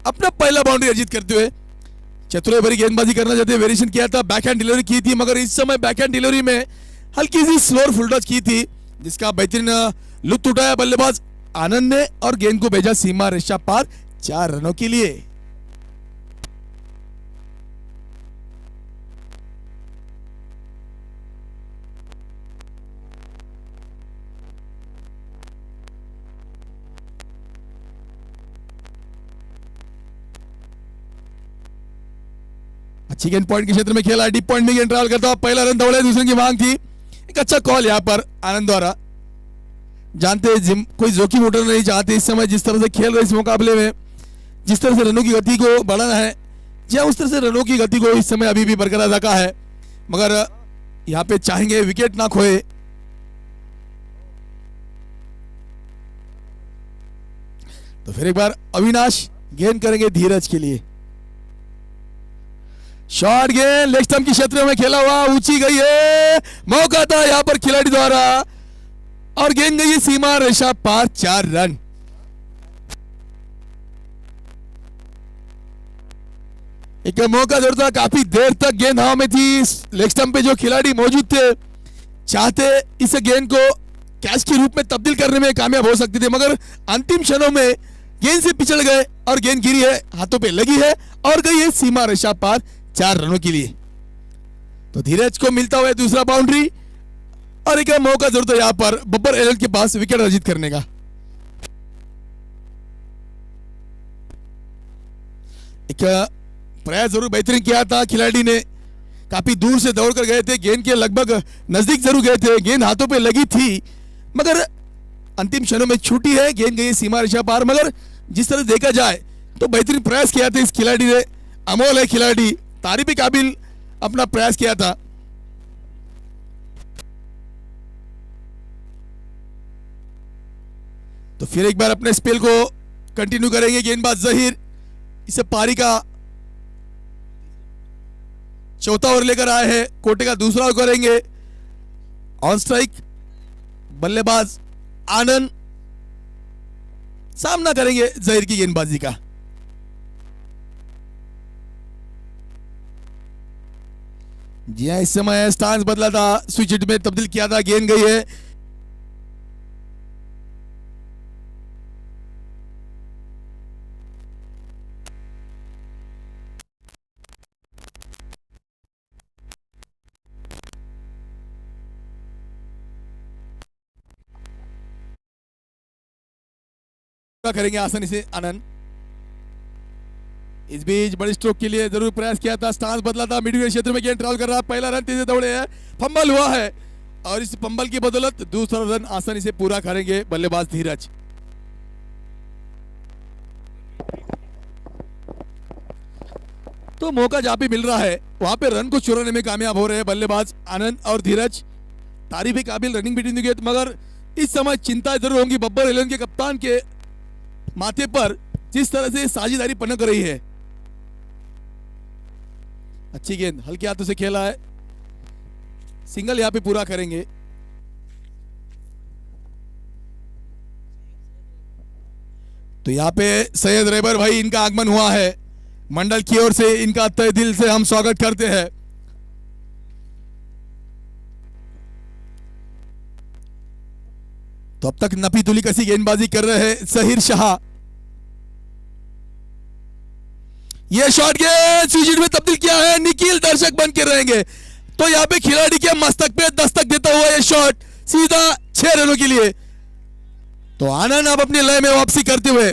अपना पहला बाउंड्री अर्जित करते हुए चतुराई भरी गेंदबाजी करना चाहते हुए वेरिएशन किया था, बैकहैंड डिलीवरी की थी, मगर इस समय बैकहैंड डिलीवरी में हल्की सी स्लोअर फुल टच की थी जिसका बेहतरीन लुत्फ उठाया बल्लेबाज आनंद ने और गेंद को भेजा सीमा रेखा पार 4 रनों के लिए। अच्छी गेंद पॉइंट के क्षेत्र में खेला, डीप पॉइंट में गेंद ट्रैवल करता हुआ पहला रन दौड़े, दूसरे की मांग थी, एक अच्छा कॉल यहां पर आनंद द्वारा। जानते कोई जोखिम उठाना नहीं चाहते इस समय, जिस तरह से खेल रहे इस मुकाबले में, जिस तरह से रनों की गति को बढ़ाना है, या उस तरह से रनों की गति को इस समय अभी भी बरकरार रखा है, मगर यहां पे चाहेंगे विकेट ना खोए। तो फिर एक बार अविनाश गेंद करेंगे धीरज के लिए। शॉर्ट गेंद लेग स्टंप की क्षेत्र में खेला हुआ, ऊंची गई है, मौका था यहां पर खिलाड़ी द्वारा और गेंद गई सीमा रेखा पार 4 रन। एक मौका जरूर था, काफी देर तक गेंद हवा में थी, लेग स्टंप पे जो खिलाड़ी मौजूद थे चाहते इस गेंद को कैच के रूप में तब्दील करने में कामयाब हो सकते थे, मगर अंतिम क्षणों में गेंद से पिछड़ गए और गेंद गिरी है, हाथों पे लगी है और गई है सीमा रेखा पार 4 रनों के लिए। तो धीरज को मिलता हुआ दूसरा बाउंड्री और एक मौका जरूर था यहां पर बब्बर एलन के पास विकेट अर्जित करने का। एक प्रयास जरूर बेहतरीन किया था खिलाड़ी ने, काफी दूर से दौड़कर गए थे, गेंद के लगभग नजदीक जरूर गए थे, गेंद हाथों पे लगी थी मगर अंतिम क्षणों में छूटी है, गेंद गई सीमा रेखा पार। मगर जिस तरह देखा जाए तो बेहतरीन प्रयास किया था इस खिलाड़ी ने, अमोल है खिलाड़ी, तारीफ के काबिल अपना प्रयास किया था। तो फिर एक बार अपने स्पेल को कंटिन्यू करेंगे गेंदबाज जहीर, इसे पारी का चौथा ओवर लेकर आए हैं, कोटे का दूसरा ओवर करेंगे। ऑन स्ट्राइक बल्लेबाज आनंद सामना करेंगे जहीर की गेंदबाजी का। जी हाँ, इस समय स्टांस बदला था, स्विच हिट में तब्दील किया था, गेंद गई है करेंगे आसानी से आनंद। इस बीच बड़ी स्ट्रोक के लिए जरूर प्रयास किया था, स्टांस बदला था, मिड विकेट क्षेत्र में गेंद ट्रैवल कर रहा, पहला रन तेजी दौड़े है, फंबल हुआ है और इस फंबल की बदौलत दूसरा रन आसानी से पूरा करेंगे बल्लेबाज धीरज। तो मौका जहां पे मिल रहा है वहां पे रन को चुराने में कामयाब हो रहे हैं बल्लेबाज आनंद और धीरज। तारीफ के काबिल रनिंग बिटवीन द विकेट, मगर इस समय चिंता जरूर होंगी बब्बर एलन के कप्तान के माथे पर, जिस तरह से साझेदारी पनक रही है। अच्छी गेंद हल्के हाथों से खेला है, सिंगल यहां पे पूरा करेंगे। तो यहां पे सैयद रेबर भाई, इनका आगमन हुआ है, मंडल की ओर से इनका तहे दिल से हम स्वागत करते हैं। तो अब तक नपी तुली कसी गेंदबाजी कर रहे हैं जहीर शाह। ये शॉट गेंद स्विच में तब्दील किया है, निखिल दर्शक बन के रहेंगे। तो यहां पे खिलाड़ी के मस्तक पे दस्तक देता हुआ ये शॉट सीधा 6 रनों के लिए। तो आनंद अब अपनी लय में वापसी करते हुए,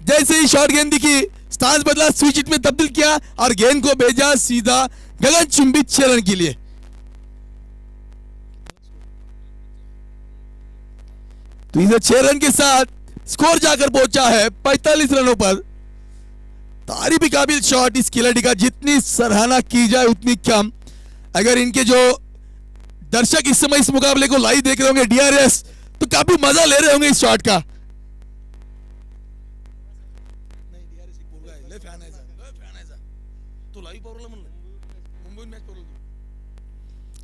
जैसे ही शॉट गेंद दिखी स्टांस बदला, स्विच हिट में तब्दील किया और गेंद को भेजा सीधा गगनचुंबी 6 रन के लिए। तो इसे 6 रन के साथ स्कोर जाकर पहुंचा है 45 रनों पर। तारीफ काबिल शॉट इस खिलाड़ी का, जितनी सराहना की जाए उतनी कम। अगर इनके जो दर्शक इस समय इस मुकाबले को लाइव देख रहे होंगे डीआरएस, तो काफी मजा ले रहे होंगे इस शॉट का।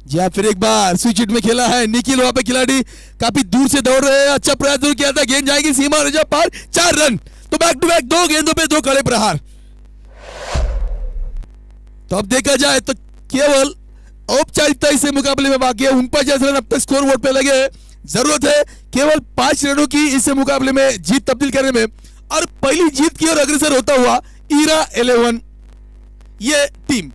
जी हाँ, फिर एक बार स्विच हिट में खेला है निखिल। वहां पे खिलाड़ी काफी दूर से दौड़ रहे हैं, अच्छा प्रयास जरूर किया था, गेंद जाएगी सीमा और जा पार, 4 रन। तो बैक टू बैक 2 गेंदों पे 2 कड़े प्रहार। तो अब देखा जाए तो केवल औपचारिकता इस मुकाबले में बाकी है। 49 रन अब तक स्कोर बोर्ड पे लगे। जरूरत है केवल 5 रनों की इस मुकाबले में जीत तब्दील करने में, और पहली जीत की ओर अग्रसर होता हुआ ईरा 11 ये टीम।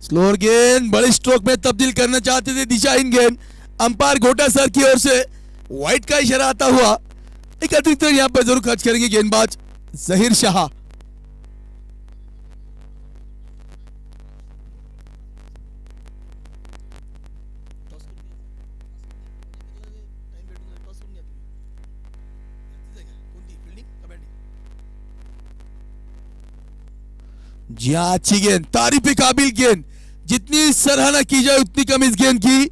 स्लोअर गेंद बड़े स्ट्रोक में तब्दील करना चाहते थे, दिशाहीन गेंद। अंपायर घोटा सर की ओर से व्हाइट का इशारा आता हुआ एक अतिरिक्त रन यहां पर जरूर खर्च करेंगे गेंदबाज जहीर शाह। जी हाँ, अच्छी गेंद, तारीफ काबिल गेंद। जितनी सराहना की जाए उतनी कम इस गेंद की।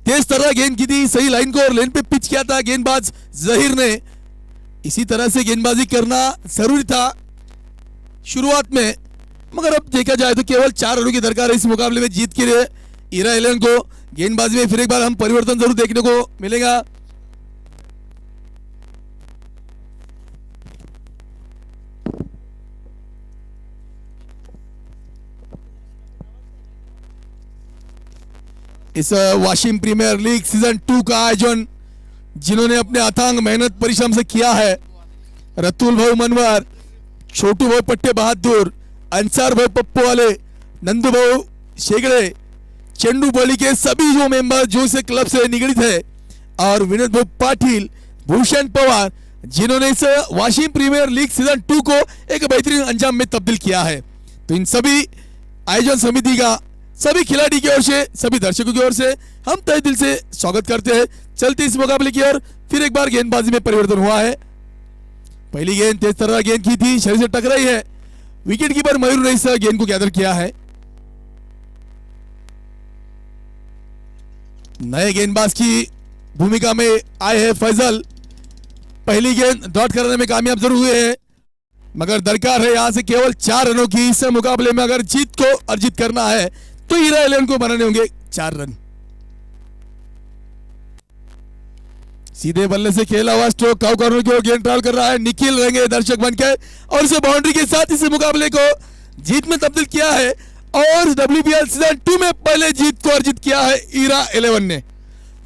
तेज तरह गेंद की थी, सही लाइन को और लेन पे पिच किया था गेंदबाज जहीर ने। इसी तरह से गेंदबाजी करना जरूरी था शुरुआत में, मगर अब देखा जाए तो केवल 4 रनों की दरकार है इस मुकाबले में जीत के लिए ईरा 11 को। गेंदबाजी में फिर एक बार हम परिवर्तन जरूर देखने को मिलेगा। इस वाशिम प्रीमियर लीग सीजन 2 का आयोजन जिन्होंने अपने अथांग मेहनत परिश्रम से किया है, रतुल भाई मनवर, छोटू भाई पट्टे बहादुर, अंसार भाई पप्पू वाले, नंदू भाई शेगड़े, चेंडू बली के सभी जो मेंबर जो इस क्लब से निगड़ित है, और विनोद भाई पाटिल, भूषण पवार, जिन्होंने इस वाशिम प्रीमियर लीग सीजन 2 को एक बेहतरीन अंजाम में तब्दील किया है। तो इन सभी आयोजन समिति का सभी खिलाड़ी की ओर से, सभी दर्शकों की ओर से हम तहे दिल से स्वागत करते हैं। चलते इस मुकाबले की ओर फिर एक बार गेंदबाजी में परिवर्तन हुआ है। पहली गेंद तेज तर्रार गेंद की थी, शरीर से टकराई है। विकेट कीपर मयूर ने इस गेंद को गैदर किया है। नए गेंदबाज की भूमिका में आए हैं फैजल। पहली गेंद डॉट कराने में कामयाब जरूर हुए हैं, मगर दरकार है यहां से केवल 4 रनों की। इस मुकाबले में अगर जीत को अर्जित करना है तो ईरा 11 को बनाने होंगे 4 रन। सीधे बल्ले से खेला हुआ स्ट्रोक काउ कॉर्नर की ओर गेंद ट्रैवल कर रहा है। निखिल रहेंगे दर्शक बनकर और इसे बाउंड्री के साथ इस मुकाबले को जीत में तब्दील किया है, और WBL सीजन 2 में पहले जीत को अर्जित किया है ईरा 11 ने।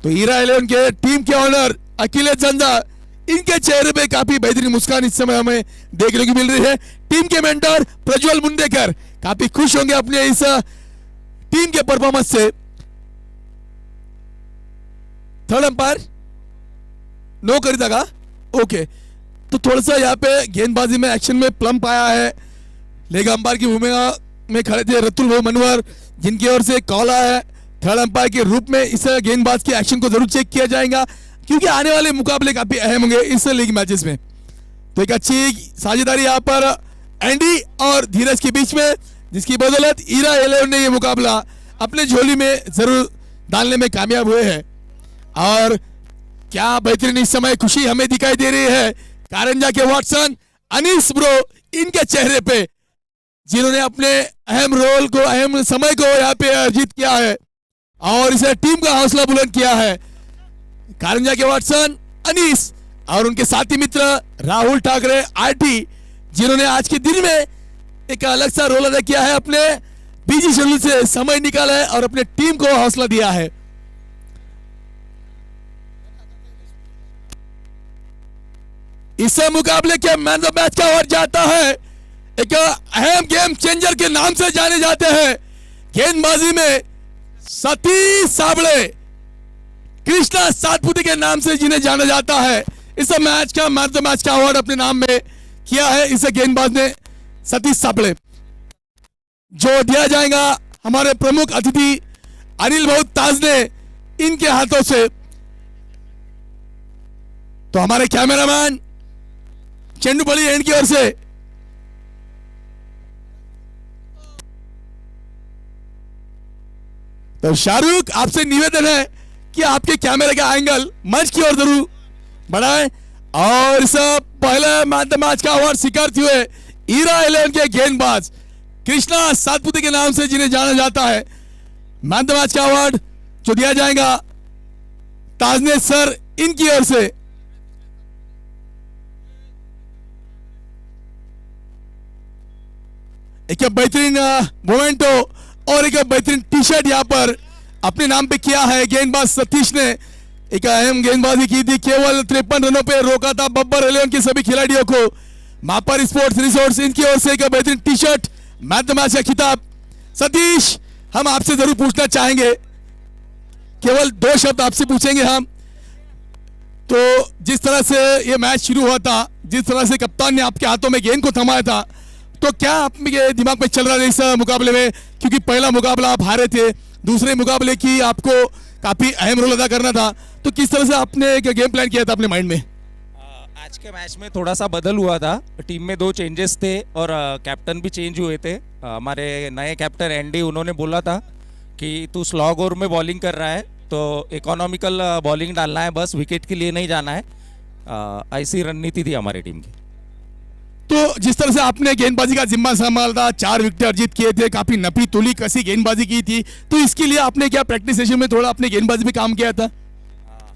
तो ईरा 11 के टीम के ऑनर अखिलेश झंझा, इनके चेहरे पे काफी बेहतरीन मुस्कान इस समय हमें देखने को मिल रही है। टीम के मेंटर प्रज्वल मुंडेकर काफी खुश होंगे अपने इस टीम के परफॉर्मेंस से। थर्ड अंपायर नो करी था, ओके। तो थोड़ा सा यहाँ पे गेंदबाजी में एक्शन में प्लम्प आया है। लेग अंपायर की भूमिका में खड़े थे रतुल भाई मनवर, जिनकी ओर से कॉल आया है। थर्ड अंपायर के रूप में इस गेंदबाज के एक्शन को जरूर चेक किया जाएगा, क्योंकि आने वाले मुकाबले काफी अहम होंगे इस लीग मैचेस में। तो एक अच्छी साझेदारी यहाँ पर एंडी और धीरज के बीच में, जिसकी बदौलत ईरा 11 ने यह मुकाबला अपने झोली में जरूर डालने में कामयाब हुए हैं। और क्या बेहतरीन इस समय खुशी हमें दिखाई दे रही है कारंजा के वॉटसन, अनीस ब्रो, इनके चेहरे पे, जिन्होंने अपने अहम रोल को, अहम समय को यहाँ पे अर्जित किया है और इसे टीम का हौसला बुलंद किया है। कारंजा के वॉटसन, अनीस और उनके साथी मित्र राहुल ठाकरे आरटी, जिन्होंने आज के दिन में एक अलग सा रोल अदा किया है, अपने बिजी शेड्यूल से समय निकाला है और अपने टीम को हौसला दिया है। इस मुकाबले के मैन ऑफ मैच का अवार्ड जाता है, एक अहम गेम चेंजर के नाम से जाने जाते हैं गेंदबाजी में सतीश साबळे, कृष्णा सातपुते के नाम से जिन्हें जाना जाता है। इस मैच का मैन ऑफ मैच का अवार्ड अपने नाम में किया है इस गेंदबाज ने, सतीश साबळे, जो दिया जाएगा हमारे प्रमुख अतिथि अनिल भाऊ ताज ने इनके हाथों से। तो हमारे कैमरामैन चेंडू बली एंड की ओर से तो शाहरुख, आपसे निवेदन है कि आपके कैमरे का एंगल मंच की ओर जरूर बढ़ाएं और इस पहले मैच का अवार्ड स्वीकारते हुए ईरा 11 के गेंदबाज कृष्णा सातपुते के नाम से जिन्हें जाना जाता है, मैन द मैच का अवार्ड जो दिया जाएगा ताजनेस सर इनकी ओर से। एक बेहतरीन मोमेंटो और एक बेहतरीन टी शर्ट यहां पर अपने नाम पे किया है गेंदबाज सतीश ने। एक अहम गेंदबाजी की थी, केवल 53 रनों पे रोका था बब्बर एलेवन के सभी खिलाड़ियों को। मापर स्पोर्ट्स रिसोर्ट्स इनकी ओर से एक बेहतरीन T shirt, man the match का खिताब। सतीश, हम आपसे जरूर पूछना चाहेंगे, केवल 2 शब्द आपसे पूछेंगे हम। तो जिस तरह से ये मैच शुरू हुआ था, जिस तरह से कप्तान ने आपके हाथों में गेंद को थमाया था, तो क्या आपके दिमाग में चल रहा था इस मुकाबले में? क्योंकि पहला मुकाबला आप हारे थे, दूसरे मुकाबले की आपको काफी अहम रोल अदा करना था, तो किस तरह से आपने एक गेम प्लान किया था अपने माइंड में? आज के मैच में थोड़ा सा बदल हुआ था, टीम में 2 चेंजेस थे और कैप्टन भी चेंज हुए थे। हमारे नए कैप्टन एंडी, उन्होंने बोला था कि तू स्लॉग ओवर में बॉलिंग कर रहा है तो इकोनॉमिकल बॉलिंग डालना है, बस विकेट के लिए नहीं जाना है। ऐसी रणनीति थी हमारी टीम की। तो जिस तरह से आपने गेंदबाजी का जिम्मा संभाला था, 4 विकेट अर्जित किए थे, काफी नपी तुली कसी गेंदबाजी की थी, तो इसके लिए आपने क्या प्रैक्टिस सेशन में थोड़ा अपने गेंदबाजी पे काम किया था?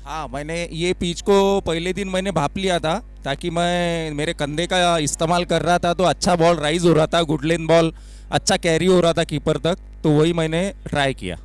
हाँ, मैंने ये पिच को पहले दिन मैंने भाप लिया था, ताकि मैं मेरे कंधे का इस्तेमाल कर रहा था तो अच्छा बॉल राइज हो रहा था, गुड लेंथ बॉल अच्छा कैरी हो रहा था कीपर तक, तो वही मैंने ट्राई किया।